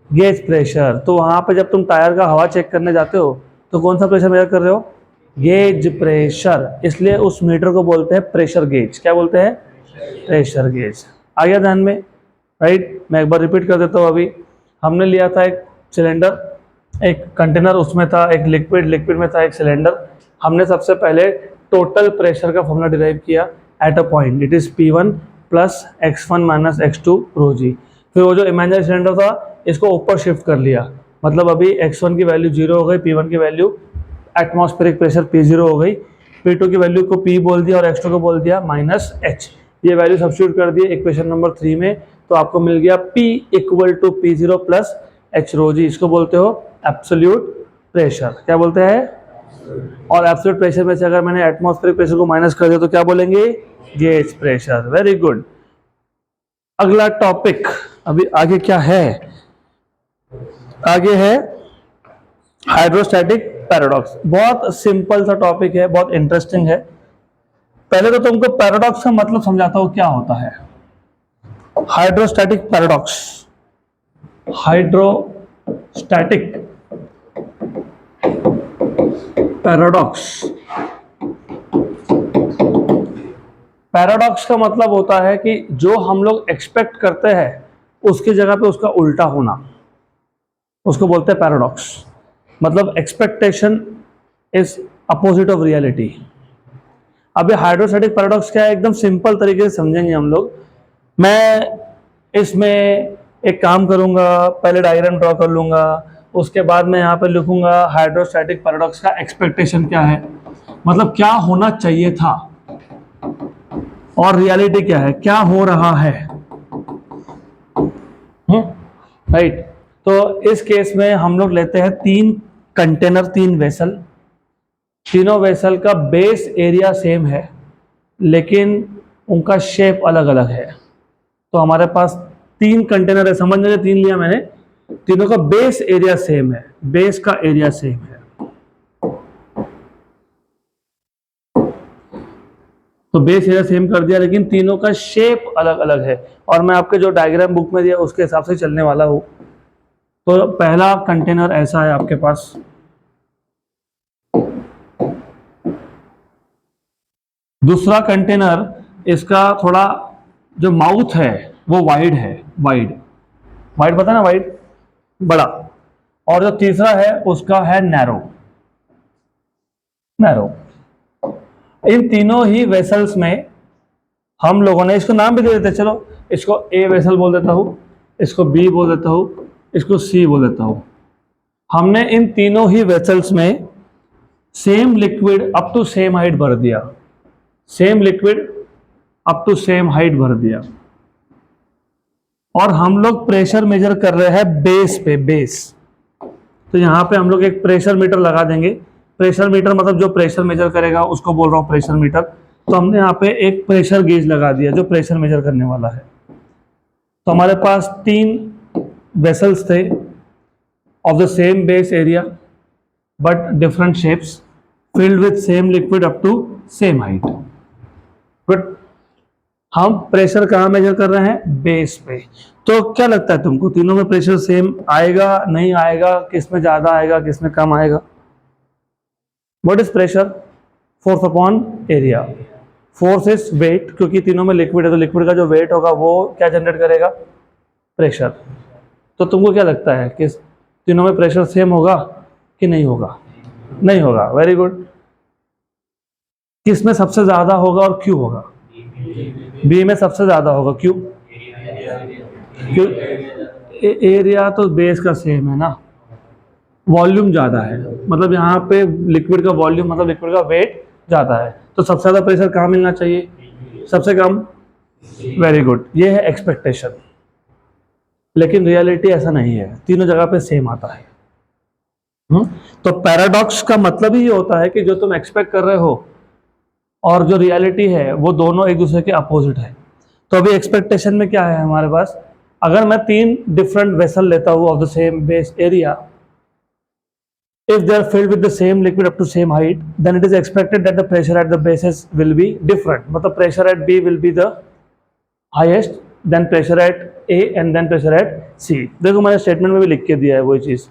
गेज प्रेशर। तो वहां पे जब तुम टायर का हवा चेक करने जाते हो तो कौन सा प्रेशर मेजर कर रहे हो, गेज प्रेशर। इसलिए उस मीटर को बोलते हैं प्रेशर गेज। क्या बोलते हैं, प्रेशर गेज। आ गया ध्यान में, राइट। मैं एक बार रिपीट कर देता हूँ। अभी हमने लिया था एक सिलेंडर, एक कंटेनर, उसमें था एक लिक्विड, लिक्विड में था एक सिलेंडर। हमने सबसे पहले टोटल प्रेशर का फॉर्मूला डिराइव किया eight a point, it is P1 plus x1 minus x2 rho जी। फिर वो जो इमेजिनरी सिलेंडर था इसको ऊपर शिफ्ट कर लिया, मतलब अभी x1 की वैल्यू 0 हो गई, P1 की वैल्यू एटमॉस्फेरिक प्रेशर P0 हो गई, P2 की वैल्यू को P बोल दिया और x2 को बोल दिया माइनस h। ये वैल्यू सब्स्टिट्यूट कर दिए इक्वेशन नंबर 3 में, तो आपको मिल गया P equal to P0 plus h rho g. इसको बोलते हो एब्सोल्यूट प्रेशर। क्या बोलते हैं, और एब्सोल्यूट प्रेशर में से अगर मैंने एटमॉस्फेरिक प्रेशर को माइनस कर दिया तो क्या बोलेंगे, गेज प्रेशर। Very good. अगला टॉपिक अभी आगे क्या है, आगे है हाइड्रोस्टैटिक पैराडॉक्स। बहुत सिंपल सा टॉपिक है, बहुत इंटरेस्टिंग है। पहले तो तुमको पैराडॉक्स का मतलब समझाता हूं क्या होता है। Hydrostatic paradox, hydrostatic paradox. Paradox का मतलब होता है कि जो हम लोग एक्सपेक्ट करते हैं उसकी जगह पे उसका उल्टा होना, उसको बोलते हैं पैराडॉक्स। मतलब expectation is opposite of reality. अब ये हाइड्रोस्टैटिक पैराडॉक्स क्या है, एकदम सिंपल तरीके से समझेंगे हम लोग। मैं इसमें एक काम करूंगा, पहले डायग्राम ड्रॉ कर लूंगा, उसके बाद मैं यहाँ पे लिखूंगा हाइड्रोस्टैटिक पैराडॉक्स का एक्सपेक्टेशन क्या है, मतलब क्या होना चाहिए था, और रियलिटी क्या है, क्या हो रहा है। राइट। तो इस केस में हम लोग लेते हैं 3 कंटेनर, 3 वेसल। तीनों वेसल का बेस एरिया सेम है लेकिन उनका शेप अलग अलग है। तो हमारे पास तीन कंटेनर है, समझ लीजिए तीन लिया मैंने, तीनों का बेस एरिया सेम है, बेस का एरिया सेम है, तो बेस एरिया सेम कर दिया, लेकिन तीनों का शेप अलग अलग है, और मैं आपके जो डायग्राम बुक में दिया उसके हिसाब से चलने वाला हूं। तो पहला कंटेनर ऐसा है आपके पास, दूसरा कंटेनर इसका थोड़ा जो माउथ है वो वाइड है, वाइड वाइड पता ना, वाइड बड़ा, और जो तीसरा है उसका है नैरो, नैरो। इन तीनों ही वेसल्स में हम लोगों ने इसको नाम भी दे देते, चलो इसको ए वेसल बोल देता हूं, इसको बी बोल देता हूं, इसको सी बोल देता हूं। हमने इन तीनों ही वेसल्स में same liquid up to same height भर दिया, same liquid up to same height भर दिया, और हम लोग प्रेशर मेजर कर रहे हैं बेस पे, बेस। तो यहां पे हम लोग एक प्रेशर मीटर लगा देंगे, प्रेशर मीटर मतलब जो प्रेशर मेजर करेगा उसको बोल रहा हूं प्रेशर मीटर। तो हमने यहाँ पे एक प्रेशर गेज लगा दिया जो प्रेशर मेजर करने वाला है। तो हमारे पास तीन वेसल्स थे of the same base area but different shapes, filled with same liquid up to same height. Good. हम प्रेशर कहाँ मेजर कर रहे हैं, बेस पे। तो क्या लगता है तुमको तीनों में प्रेशर सेम आएगा नहीं आएगा, किस में ज्यादा आएगा किस में कम आएगा? What is pressure? Force upon area. Force is weight, क्योंकि तीनों में लिक्विड है तो लिक्विड का जो वेट होगा वो क्या जनरेट करेगा, प्रेशर। तो तुमको क्या लगता है कि तीनों में प्रेशर सेम होगा कि नहीं होगा? नहीं होगा। Very good. किस में सबसे ज्यादा होगा और क्यों होगा? बी में सबसे ज्यादा होगा। क्यों? क्यों? एरिया तो बेस का सेम है ना, वॉल्यूम ज्यादा है, मतलब यहाँ पे लिक्विड का वॉल्यूम मतलब लिक्विड का वेट ज्यादा है, तो सबसे ज्यादा प्रेशर कहाँ मिलना चाहिए, सबसे कम। वेरी गुड, ये है एक्सपेक्टेशन, लेकिन रियलिटी ऐसा नहीं है, तीनों जगह पे सेम आता है। तो पैराडॉक्स का मतलब ही ये होता है कि जो तुम एक्सपेक्ट कर रहे हो और जो रियलिटी है वो दोनों एक दूसरे के अपोजिट है। तो अभी एक्सपेक्टेशन में क्या है हमारे पास, अगर मैं तीन डिफरेंट वेसल लेता हूँ of the same base area, if they are filled with the same liquid up to same height, then it is expected that the pressure at the bases will be different, मतलब pressure at B will be the highest, then pressure at A and then pressure at C। देखो मैंने स्टेटमेंट में भी लिख के दिया है वही चीज।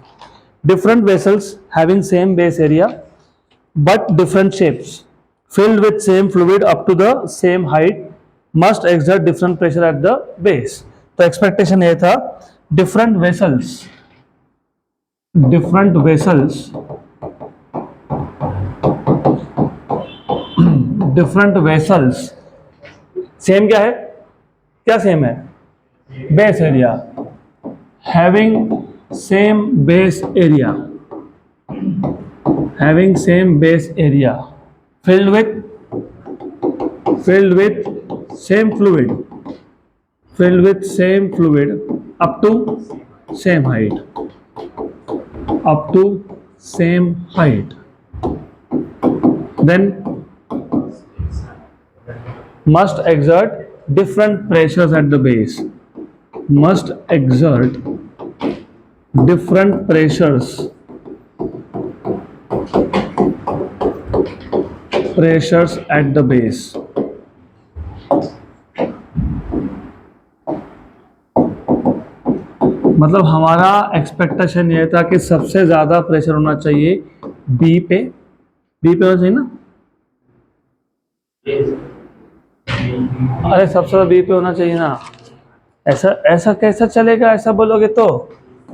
different vessels having same base area but different shapes filled with same fluid up to the same height must exert different pressure at the base। तो एक्सपेक्टेशन ये था different vessels सेम क्या है, क्या सेम है, base area, having same base area filled with same fluid up to same height, then must exert different pressures at the base, pressures at the base। मतलब हमारा एक्सपेक्टेशन ये था कि सबसे ज्यादा प्रेशर होना चाहिए बी पे होना चाहिए ना, अरे सबसे ज्यादा बी पे होना चाहिए ना, ऐसा कैसा चलेगा, ऐसा बोलोगे तो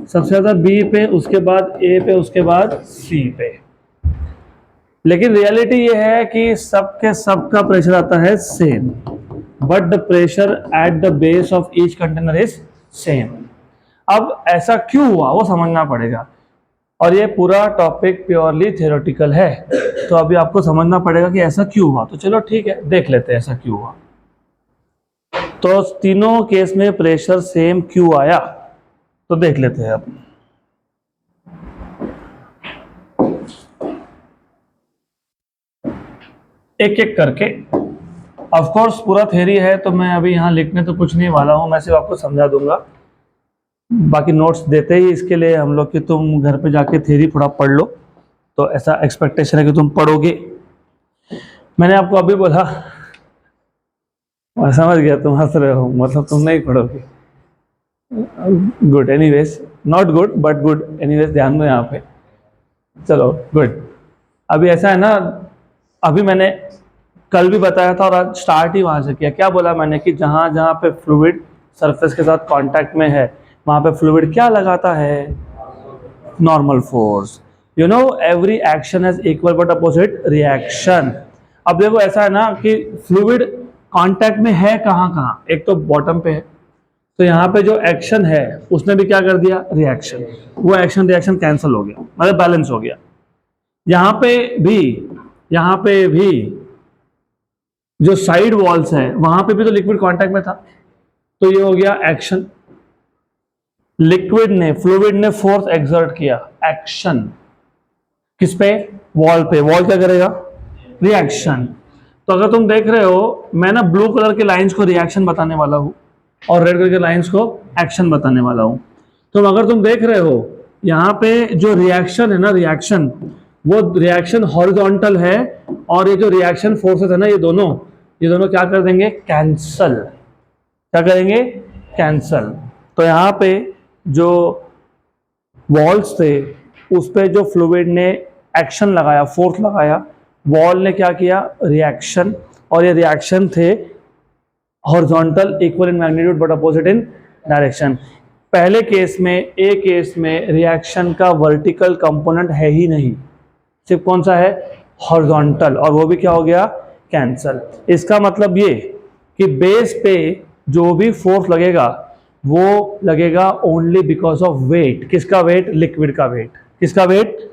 सबसे ज्यादा बी पे, उसके बाद ए पे, उसके बाद सी पे। लेकिन रियलिटी ये है कि सबका प्रेशर आता है same, but the pressure at the base of each container is same. अब ऐसा क्यों हुआ वो समझना पड़ेगा, और ये पूरा टॉपिक प्योरली थियोरेटिकल है, तो अभी आपको समझना पड़ेगा कि ऐसा क्यों हुआ। तो चलो ठीक है, देख लेते हैं ऐसा क्यों हुआ। तो तीनों केस में प्रेशर सेम क्यों आया, तो देख लेते हैं अब। एक एक करके ऑफ कोर्स पूरा थ्योरी है तो मैं अभी यहाँ लिखने तो कुछ नहीं वाला हूँ, मैं सिर्फ आपको समझा दूंगा। बाकी नोट्स देते ही इसके लिए हम लोग कि तुम घर पे जाके थ्योरी थोड़ा पढ़ लो, तो ऐसा एक्सपेक्टेशन है कि तुम पढ़ोगे। मैंने आपको अभी बोला, मैं समझ गया तुम हंस रहे हो, मतलब तुम नहीं पढ़ोगे। Good, anyways, not good but good, anyways ध्यान दो यहाँ पे। चलो गुड। अभी ऐसा है ना, अभी मैंने कल भी बताया था और आज स्टार्ट ही वहां से किया। क्या बोला मैंने कि जहां जहां पे फ्लूइड सरफेस के साथ कांटेक्ट में है वहां पे फ्लूइड क्या लगाता है? Normal force. You know every action has equal but opposite reaction. अब देखो ऐसा है ना कि फ्लूइड कांटेक्ट में है कहां कहां, एक तो बॉटम पे है, तो यहाँ पे जो एक्शन है उसने भी क्या कर दिया? रिएक्शन। वो एक्शन रिएक्शन कैंसिल हो गया, मतलब बैलेंस हो गया। यहाँ पे भी जो साइड वॉल्स है वहां पे भी तो लिक्विड कांटेक्ट में था, तो ये हो गया एक्शन। लिक्विड ने, फ्लूइड ने फोर्स एक्सर्ट किया, एक्शन। किस पे? वॉल पे। वॉल क्या करेगा? रिएक्शन। तो अगर तुम देख रहे हो, मैं ना ब्लू कलर के लाइंस को रिएक्शन बताने वाला हूं और रेड कलर के लाइंस को एक्शन बताने वाला हूं। तो अगर तुम देख रहे हो यहाँ पे जो रिएक्शन है ना, रिएक्शन, वो रिएक्शन हॉरिजॉन्टल है, और ये जो रिएक्शन फोर्सेस है ना, ये दोनों क्या कर देंगे? कैंसल। क्या करेंगे? कैंसल। तो यहाँ पे जो वॉल्स थे उस पे जो फ्लूइड ने एक्शन लगाया, फोर्स लगाया, वॉल ने क्या किया? रिएक्शन। और ये रिएक्शन थे horizontal, equal in magnitude but opposite in direction. पहले केस में, ए केस में रिएक्शन का वर्टिकल कंपोनेंट है ही नहीं, सिर्फ कौन सा है? हॉरिजॉन्टल, और वो भी क्या हो गया? कैंसल। इसका मतलब ये कि बेस पे जो भी फोर्स लगेगा वो लगेगा ओनली बिकॉज ऑफ वेट। किसका वेट? लिक्विड का वेट। किसका वेट?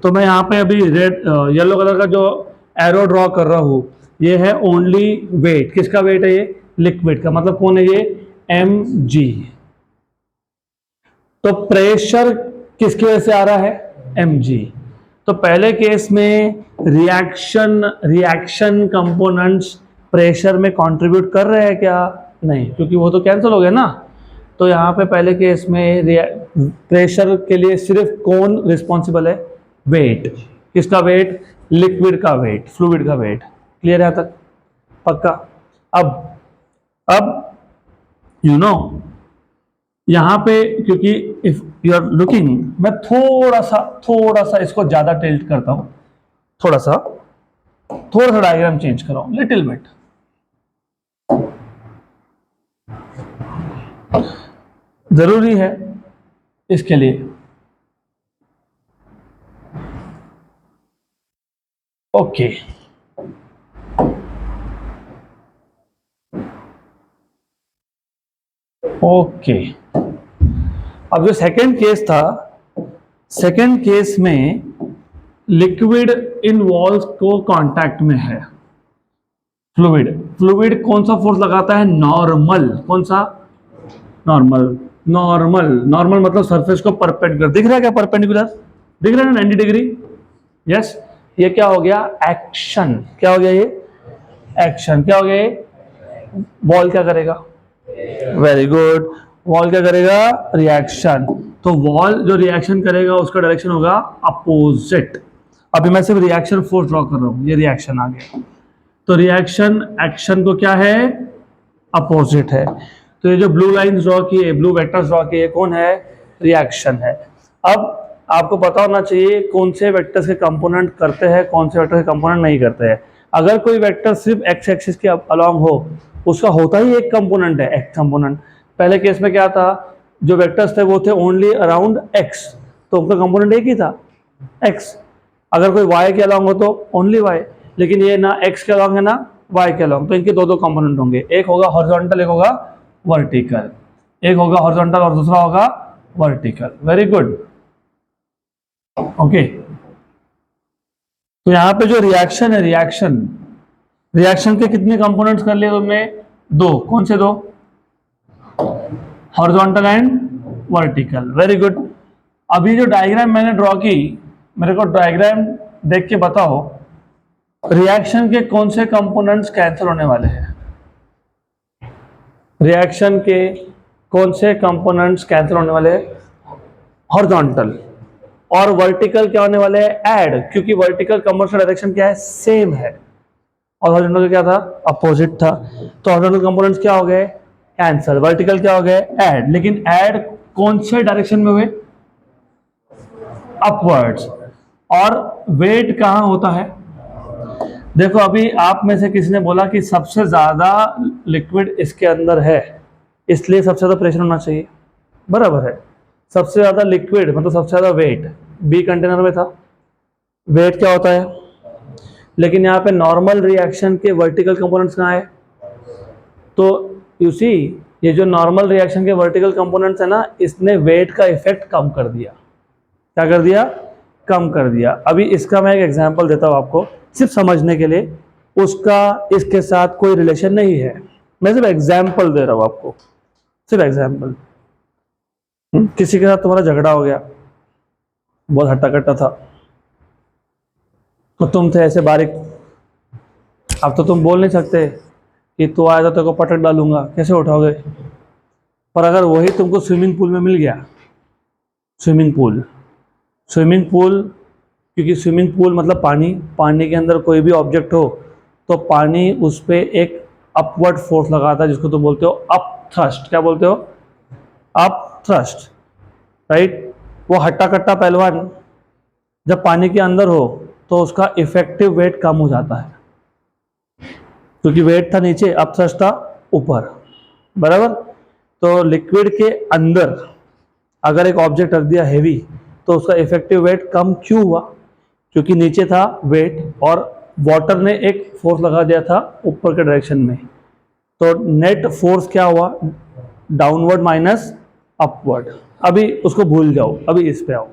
तो मैं यहाँ पे अभी रेड येलो कलर का जो एरो ड्रॉ कर रहा हूं, ये है ओनली वेट। किसका वेट है ये? लिक्विड का। मतलब कौन है ये? mg। तो प्रेशर किसकी वजह से आ रहा है? mg। तो पहले केस में रिएक्शन कंपोनेंट्स प्रेशर में कंट्रीब्यूट कर रहे हैं क्या? नहीं, क्योंकि वो तो कैंसिल हो गया ना। तो यहाँ पे पहले केस में प्रेशर के लिए सिर्फ कौन रिस्पॉन्सिबल है? वेट। किसका वेट? लिक्विड का वेट, फ्लूइड का वेट। क्लियर है तक? पक्का? अब यू नो यहां पे, क्योंकि इफ यू आर लुकिंग, मैं थोड़ा सा इसको ज्यादा टिल्ट करता हूं, थोड़ा सा डायग्राम चेंज कर रहा हूं, लिटिल बिट। जरूरी है इसके लिए। Okay, okay. अब जो सेकंड केस था, सेकंड केस में लिक्विड इन वॉल्स को कांटेक्ट में है। फ्लूइड कौन सा फोर्स लगाता है? नॉर्मल। कौन सा? नॉर्मल मतलब सरफेस को परपेंडिकुलर। दिख रहा है क्या? परपेंडिकुलर दिख रहा है ना, 90 डिग्री। यस। ये क्या हो गया? एक्शन। क्या हो गया ये? एक्शन। क्या हो गया ये? वॉल क्या करेगा? Very good. वॉल क्या करेगा? रिएक्शन। तो वॉल जो रिएक्शन करेगा उसका डायरेक्शन होगा अपोजिट। अभी मैं सिर्फ रिएक्शन फोर्स ड्रॉ कर रहा हूं, ये रिएक्शन आ गया। तो रिएक्शन एक्शन को क्या है? अपोजिट है। तो ये जो ब्लू लाइन ड्रॉ किए, ब्लू वेक्टर्स ड्रॉ किए, कौन है? रिएक्शन है। अब आपको पता होना चाहिए कौन से वेक्टर्स के कंपोनेंट करते हैं, कौन से वेक्टर के कंपोनेंट नहीं करते हैं। अगर कोई वेक्टर सिर्फ एक्स एक्सिस के अलोंग हो, उसका होता ही एक कंपोनेंट है, एक्स कंपोनेंट। पहले केस में क्या था? जो वेक्टर्स थे वो थे ओनली अराउंड एक्स, तो उनका कंपोनेंट एक ही था, एक्स। अगर कोई वाई के अलोंग हो तो ओनली वाई, लेकिन ये ना एक्स के अलोंग है ना वाई के अलोंग, तो इनके दो कंपोनेंट होंगे, एक होगा हॉरिजॉन्टल, एक होगा वर्टिकल। एक होगा हॉरिजॉन्टल और दूसरा होगा वर्टिकल। Very good. ओके। तो यहां पे जो रिएक्शन है, रिएक्शन के कितने कंपोनेंट्स कर लिए तुमने? दो। कौन से दो? Horizontal and vertical. Very good. अभी जो डायग्राम मैंने ड्रॉ की, मेरे को डायग्राम देख के बताओ रिएक्शन के कौन से कंपोनेंट्स कैंसिल होने वाले हैं? रिएक्शन के कौन से कंपोनेंट्स कैंसिल होने वाले हैं? हॉरिजॉन्टल। और वर्टिकल क्या होने वाले हैं? ऐड, क्योंकि वर्टिकल कंपोनेंट्स का डायरेक्शन क्या है? सेम है। और हॉरिजॉन्टल क्या था? अपोजिट था। तो हॉरिजॉन्टल कंपोनेंट्स क्या हो गए? कैंसिल। वर्टिकल क्या हो गए? ऐड। लेकिन ऐड कौन से डायरेक्शन में हुए? अपवर्ड्स। और वेट कहां होता है? देखो, अभी आप में से किसी ने बोला कि सबसे ज्यादा लिक्विड इसके अंदर है, इसलिए सबसे ज्यादा प्रेशर होना चाहिए। बराबर है। सबसे ज्यादा लिक्विड मतलब सबसे ज्यादा वेट बी कंटेनर में था। वेट क्या होता है? लेकिन यहाँ पे नॉर्मल रिएक्शन के वर्टिकल कंपोनेंट्स कहाँ है? तो यू सी, ये जो नॉर्मल रिएक्शन के वर्टिकल कंपोनेंट्स है ना, इसने वेट का इफेक्ट कम कर दिया। क्या कर दिया? कम कर दिया। अभी इसका मैं एक एग्जांपल देता हूँ आपको, सिर्फ समझने के लिए। उसका इसके साथ कोई रिलेशन नहीं है, मैं सिर्फ एग्जांपल दे रहा हूँ आपको, सिर्फ एग्जांपल। किसी के साथ तुम्हारा झगड़ा हो गया, बहुत हट्टा कट्टा था, तो तुम थे ऐसे बारीक। अब तो तुम बोल नहीं सकते कि तू आया तो तेरे को पटक डालूंगा, कैसे उठाओगे? पर अगर वही तुमको स्विमिंग पूल में मिल गया, स्विमिंग पूल क्योंकि स्विमिंग पूल मतलब पानी के अंदर कोई भी ऑब्जेक्ट हो तो पानी उस पर एक अपवर्ड फोर्स लगाता है, जिसको तुम बोलते हो अप थ्रस्ट। क्या बोलते हो? Up thrust, right. वो हट्टा कट्टा पहलवान जब पानी के अंदर हो तो उसका इफेक्टिव वेट कम हो जाता है, क्योंकि वेट था नीचे, अप थ्रस्ट था ऊपर। बराबर। तो लिक्विड के अंदर अगर एक ऑब्जेक्ट रख दिया हैवी, तो उसका इफेक्टिव वेट कम क्यों हुआ? क्योंकि नीचे था वेट और वाटर ने एक फोर्स लगा दिया था ऊपर के डायरेक्शन में। तो नेट फोर्स क्या हुआ? Downward minus upward. अभी उसको भूल जाओ, अभी इस पे आओ।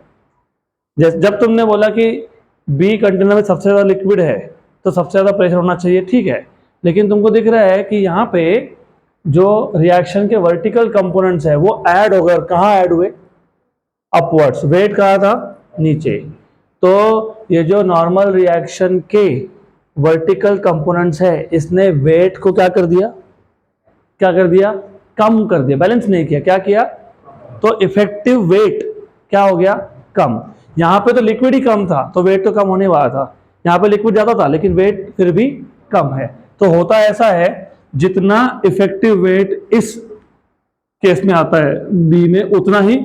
जब तुमने बोला कि बी कंटेनर में सबसे ज़्यादा लिक्विड है तो सबसे ज़्यादा प्रेशर होना चाहिए, ठीक है। लेकिन तुमको दिख रहा है कि यहाँ पे जो रिएक्शन के वर्टिकल कंपोनेंट्स है वो ऐड हो गए। कहाँ ऐड हुए? अपवर्ड्स। वेट कहाँ था? नीचे। तो ये जो नॉर्मल रिएक्शन के वर्टिकल कंपोनेंट्स है, इसने वेट को क्या कर दिया? कम कर दिया, बैलेंस नहीं किया। क्या किया? तो इफेक्टिव वेट क्या हो गया? कम। यहां पे तो लिक्विड ही कम था तो वेट तो कम होने वाला था। यहां पे लिक्विड ज्यादा था लेकिन वेट फिर भी कम है। तो होता ऐसा है, जितना इफेक्टिव वेट इस केस में आता है बी में, उतना ही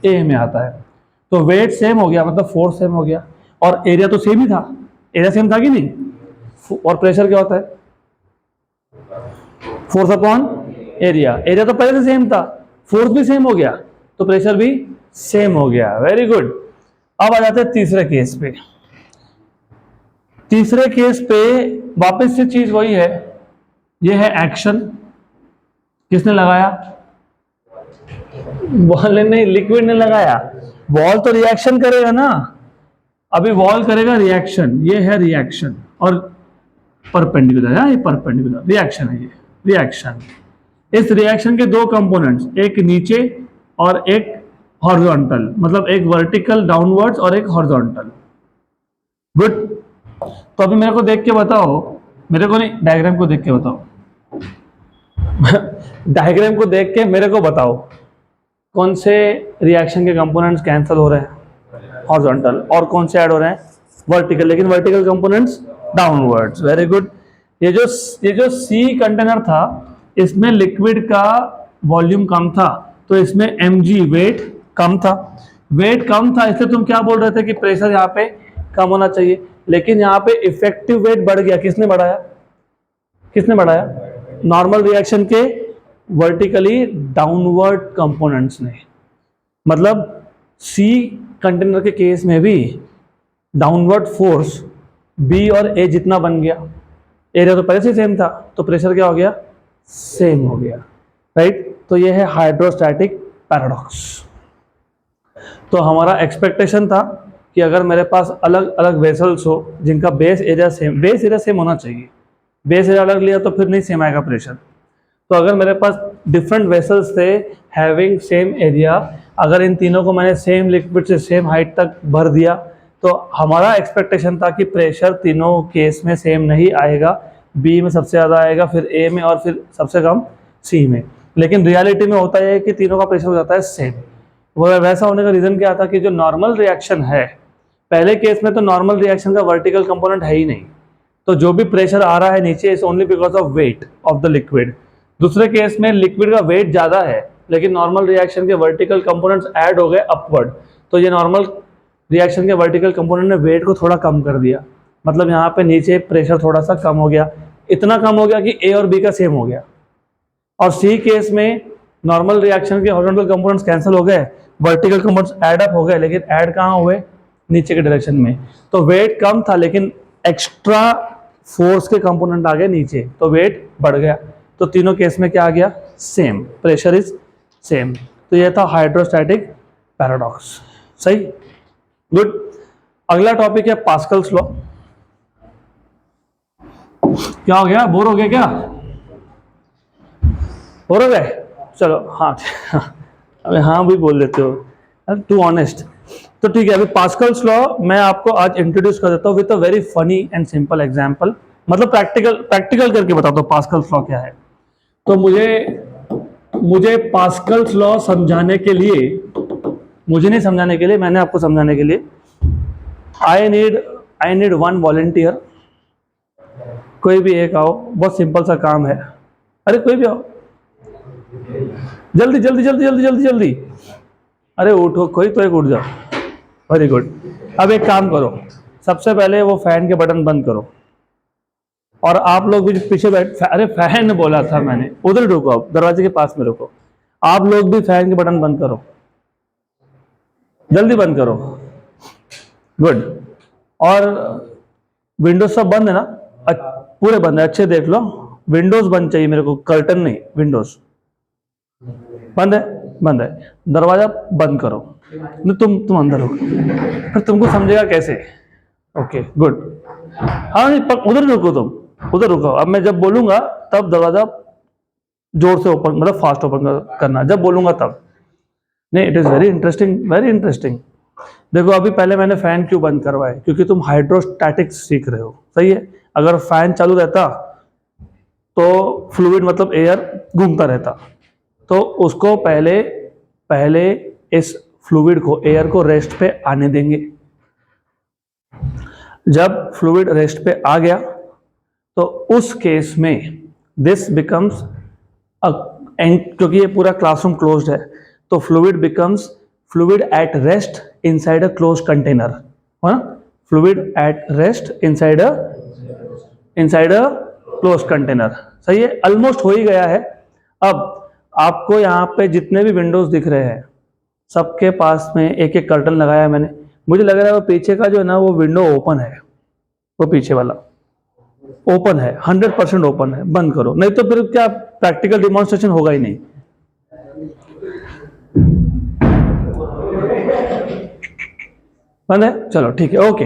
ए में आता है। तो वेट सेम हो गया, मतलब फोर्स सेम हो गया, और एरिया तो सेम ही था। एरिया सेम था कि नहीं? और प्रेशर क्या होता है? Force upon area. एरिया तो पहले से सेम था, फोर्स भी सेम हो गया, तो प्रेशर भी सेम हो गया। Very good. अब आ जाते हैं तीसरे केस पे। तीसरे केस पे वापस से चीज वही है, ये है एक्शन। किसने लगाया? बॉल नहीं, लिक्विड ने लगाया। बॉल तो रिएक्शन करेगा ना, अभी बॉल करेगा रिएक्शन। ये है रिएक्शन और परपेंडिकुलर है, ये परपेंडिकुलर रिएक्शन है। ये रिएक्शन, इस रिएक्शन के दो कंपोनेंट्स, एक नीचे और एक हॉरिजॉन्टल, मतलब एक वर्टिकल डाउनवर्ड्स और एक हॉरिजॉन्टल। गुड। तो अभी मेरे को देख के बताओ, मेरे को नहीं, डायग्राम को देख के बताओ। डायग्राम को देख के मेरे को बताओ कौन से रिएक्शन के कंपोनेंट्स कैंसिल हो रहे हैं? हॉरिजॉन्टल। और कौन से ऐड हो रहे हैं? वर्टिकल। लेकिन vertical components downwards. Very good. ये जो सी कंटेनर था, इसमें लिक्विड का वॉल्यूम कम था, तो इसमें mg वेट कम था। वेट कम था इसलिए तुम क्या बोल रहे थे कि प्रेशर यहाँ पे कम होना चाहिए, लेकिन यहाँ पे इफेक्टिव वेट बढ़ गया। किसने बढ़ाया? नॉर्मल रिएक्शन के वर्टिकली डाउनवर्ड कंपोनेंट्स ने। मतलब सी कंटेनर के केस में भी डाउनवर्ड फोर्स बी और ए जितना बन गया, एरिया तो पहले से सेम था, तो प्रेशर क्या हो गया? सेम हो गया, राइट। तो ये है हाइड्रोस्टैटिक पैराडॉक्स। तो हमारा एक्सपेक्टेशन था कि अगर मेरे पास अलग अलग वेसल्स हो जिनका बेस एरिया सेम होना चाहिए, बेस एरिया अलग लिया तो फिर नहीं सेम आएगा प्रेशर। तो अगर मेरे पास डिफरेंट वेसल्स थे हैविंग सेम एरिया, अगर इन तीनों को मैंने सेम लिक्विड से सेम हाइट तक भर दिया, तो हमारा एक्सपेक्टेशन था कि प्रेशर तीनों केस में सेम नहीं आएगा, बी में सबसे ज़्यादा आएगा, फिर ए में, और फिर सबसे कम सी में। लेकिन रियलिटी में होता है कि तीनों का प्रेशर हो जाता है सेम। वैसा होने का रीज़न क्या था कि जो नॉर्मल रिएक्शन है, पहले केस में तो नॉर्मल रिएक्शन का वर्टिकल कंपोनेंट है ही नहीं, तो जो भी प्रेशर आ रहा है नीचे is only because of weight of the liquid. दूसरे केस में लिक्विड का वेट ज़्यादा है लेकिन नॉर्मल रिएक्शन के वर्टिकल कंपोनेंट्स ऐड हो गए अपवर्ड, तो ये नॉर्मल रिएक्शन के वर्टिकल कंपोनेंट ने वेट को थोड़ा कम कर दिया, मतलब यहाँ पे नीचे प्रेशर थोड़ा सा कम हो गया, इतना कम हो गया कि ए और बी का सेम हो गया। और सी केस में नॉर्मल रिएक्शन के हॉरिजॉन्टल कंपोनेंट्स कैंसिल हो गए, वर्टिकल कंपोनेंट्स ऐड अप हो गए, लेकिन ऐड कहाँ हुए, नीचे के डायरेक्शन में। तो वेट कम था लेकिन एक्स्ट्रा फोर्स के कंपोनेंट आ गए नीचे, तो वेट बढ़ गया। तो तीनों केस में क्या आ गया, सेम, प्रेशर इज सेम। तो ये था हाइड्रोस्टैटिक पैराडॉक्स। सही, गुड। अगला टॉपिक है पास्कल्स लॉ। क्या हो गया, बोर हो गया क्या, बोर हो गए? चलो हाँ अबे हाँ भी बोल देते हो, टू ऑनेस्ट। तो ठीक है, अभी पास्कल्स लॉ मैं आपको आज इंट्रोड्यूस कर देता हूँ with a very funny and simple example, मतलब प्रैक्टिकल करके बताता हूँ पास्कल्स लॉ क्या है। तो मुझे पास्कल्स लॉ समझाने के लिए, मुझे नहीं समझाने के लिए, मैंने आपको समझाने के लिए, आई नीड वन वॉलंटियर। कोई भी एक आओ, बहुत सिंपल सा काम है। अरे कोई भी आओ, जल्दी जल्दी जल्दी जल्दी जल्दी जल्दी, अरे उठो, कोई तो एक उठ जाओ। Very good. अब एक काम करो, सबसे पहले वो फैन के बटन बंद करो, और आप लोग भी पीछे बैठ, अरे फैन बोला था मैंने, उधर रुको, आप दरवाजे के पास में रुको। आप लोग भी फैन के बटन बंद करो, जल्दी बंद करो। गुड। और विंडोज सब बंद है ना, पूरे बंद है, अच्छे देख लो, विंडोज बंद चाहिए मेरे को, कर्टन नहीं, विंडोज बंद है, बंद है। दरवाजा बंद करो, नहीं तुम अंदर हो, फिर तुमको समझेगा कैसे। Okay good. हाँ नहीं, उधर रुको, तुम उधर रुको। अब मैं जब बोलूंगा तब दरवाजा जोर से ओपन, मतलब फास्ट ओपन करना, जब बोलूंगा तब। नहीं, it is very interesting, very interesting. देखो अभी पहले मैंने फैन क्यों बंद करवाया, क्योंकि तुम हाइड्रोस्टैटिक्स सीख रहे हो, सही है। अगर फैन चालू रहता तो फ्लूइड मतलब एयर घूमता रहता, तो उसको पहले इस फ्लूइड को, एयर को रेस्ट पे आने देंगे। जब फ्लूइड रेस्ट पे आ गया तो उस केस में दिस बिकम्स, क्योंकि ये पूरा क्लासरूम क्लोज्ड है, तो fluid at rest inside a closed container, है ना, fluid at rest inside a closed container. सही है, ऑलमोस्ट हो ही गया है। अब आपको यहाँ पे जितने भी विंडोज दिख रहे हैं, सबके पास में एक एक कर्टन लगाया है मैंने। मुझे लग रहा है वो पीछे का जो है ना, वो विंडो ओपन है, वो पीछे वाला ओपन है, 100% ओपन है। बंद करो, नहीं तो फिर क्या प्रैक्टिकल डिमॉन्स्ट्रेशन होगा ही नहीं। बंद है, चलो ठीक है, ओके।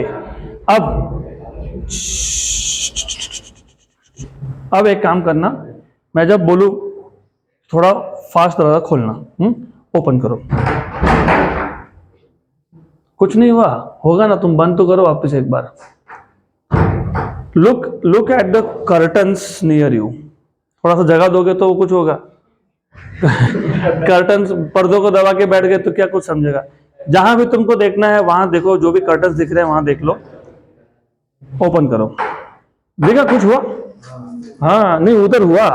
अब एक काम करना, मैं जब बोलूं थोड़ा फास्ट दरवाजा खोलना, ओपन करो। कुछ नहीं हुआ, होगा ना, तुम बंद तो करो वापस एक बार। Look at the curtains near you, थोड़ा सा जगह दोगे तो कुछ होगा। कर्टन्स, पर्दों को दबा के बैठ गए तो क्या कुछ समझेगा। जहां भी तुमको देखना है वहां देखो, जो भी कर्टन्स दिख रहे हैं वहां देख लो। ओपन करो, देखा कुछ हुआ? हाँ नहीं, उधर हुआ।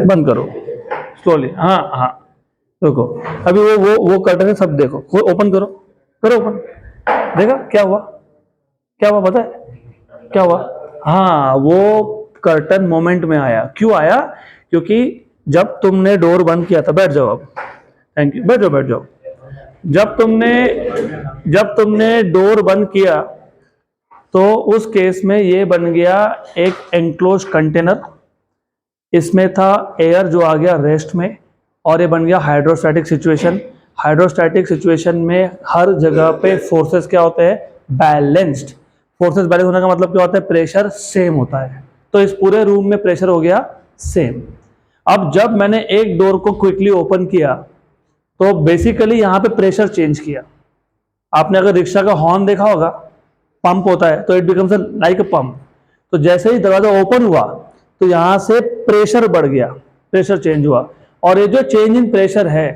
बंद करो स्लोली, हाँ हाँ, रुको। अभी वो कर्टन है, सब देखो, ओपन करो, करो ओपन। देखा क्या हुआ, क्या हुआ पता है क्या हुआ? हाँ, वो कर्टन मोमेंट में आया। क्यों आया? क्योंकि जब तुमने डोर बंद किया था, बैठ जाओ अब, थैंक यू, बैठ जाओ बैठ जाओ। जब तुमने डोर बंद किया तो उस केस में ये बन गया एक एनक्लोज कंटेनर, इसमें था एयर जो आ गया रेस्ट में, और ये बन गया हाइड्रोस्टैटिक सिचुएशन। हाइड्रोस्टैटिक सिचुएशन में हर जगह पे फोर्सेस क्या होते हैं? बैलेंस्ड। फोर्सेस बैलेंस होने का मतलब क्या होता है? प्रेशर सेम होता है। तो इस पूरे रूम में प्रेशर हो गया सेम। अब जब मैंने एक डोर को क्विकली ओपन किया तो बेसिकली यहां पे प्रेशर चेंज किया। आपने अगर रिक्शा का हॉर्न देखा होगा, पंप होता है, तो it becomes like a pump. तो जैसे ही दरवाजा ओपन हुआ तो यहां से प्रेशर बढ़ गया, प्रेशर चेंज हुआ, और ये जो चेंज इन प्रेशर है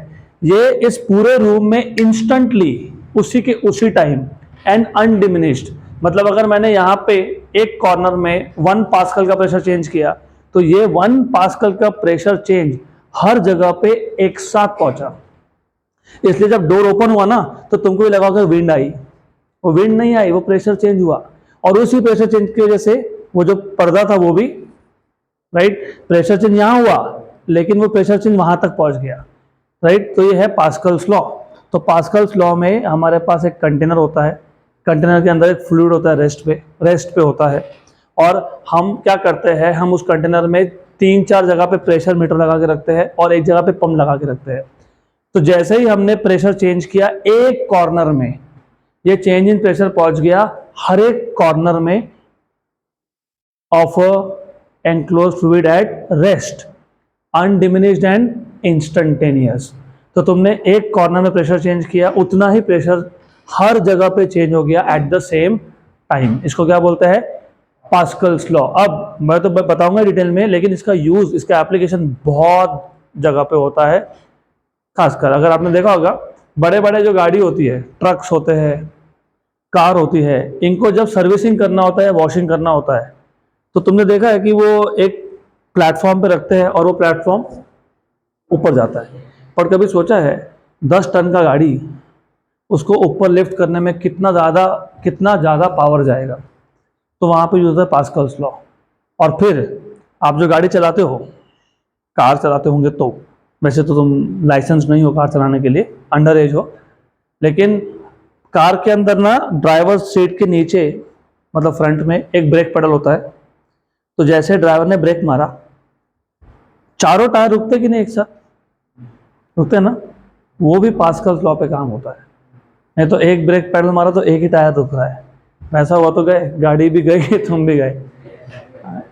ये इस पूरे रूम में इंस्टेंटली उसी के उसी टाइम एंड अनडिमिनिश्ड, मतलब अगर मैंने यहाँ पे एक कॉर्नर में 1 पास्कल का प्रेशर चेंज किया तो ये 1 पास्कल का प्रेशर चेंज हर जगह पे एक साथ पहुंचा। इसलिए जब डोर ओपन हुआ ना तो तुमको ये लगा कि विंड आई, वो विंड नहीं आई, वो प्रेशर चेंज हुआ, और उसी प्रेशर चेंज की वजह से वो जो पर्दा था वो भी, राइट, प्रेशर चेंज यहां हुआ लेकिन वो प्रेशर चेंज वहां तक पहुंच गया, राइट। तो ये है पास्कल्स लॉ। तो पास्कल्स लॉ में हमारे पास एक कंटेनर होता है, कंटेनर के अंदर एक फ्लूइड होता है, रेस्ट पे होता है, और हम क्या करते हैं, हम उस कंटेनर में 3-4 जगह पे प्रेशर मीटर लगा के रखते हैं और एक जगह पे पंप लगा के रखते हैं। तो जैसे ही हमने प्रेशर चेंज किया एक कॉर्नर में, ये चेंज इन प्रेशर पहुंच गया हर एक कॉर्नर में of enclosed fluid at rest, undiminished and instantaneous. तो तुमने एक कॉर्नर में प्रेशर चेंज किया, उतना ही प्रेशर हर जगह पे चेंज हो गया एट द सेम टाइम। इसको क्या बोलते हैं, पास्कल्स लॉ। अब मैं तो बताऊंगा डिटेल में, लेकिन इसका यूज, इसका एप्लीकेशन बहुत जगह पे होता है। खासकर अगर आपने देखा होगा बड़े बड़े जो गाड़ी होती है, ट्रक्स होते हैं, कार होती है, इनको जब सर्विसिंग करना होता है, वॉशिंग करना होता है, तो तुमने देखा है कि वो एक प्लेटफॉर्म पे रखते हैं और वो प्लेटफॉर्म ऊपर जाता है। पर कभी सोचा है 10 टन का गाड़ी, उसको ऊपर लिफ्ट करने में कितना ज़्यादा पावर जाएगा? तो वहाँ पे यूज है पास्कल्स लॉ। और फिर आप जो गाड़ी चलाते हो, कार चलाते होंगे, तो वैसे तो तुम लाइसेंस नहीं हो कार चलाने के लिए, अंडर एज हो, लेकिन कार के अंदर ना ड्राइवर सीट के नीचे, मतलब फ्रंट में एक ब्रेक पेडल होता है। तो जैसे ड्राइवर ने ब्रेक मारा, चारों टायर रुकते कि नहीं एक साथ? रुकते ना? वो भी पास्कल्स लॉ पे काम होता है। नहीं तो एक ब्रेक पेडल मारा तो एक ही टायर रुक रहा है, वैसा हुआ तो गए, गाड़ी भी गई तुम भी गए।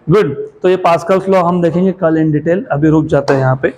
गुड। तो ये पास्कल्स लॉ हम देखेंगे कल इन डिटेल, अभी रुक जाते हैं यहाँ पे।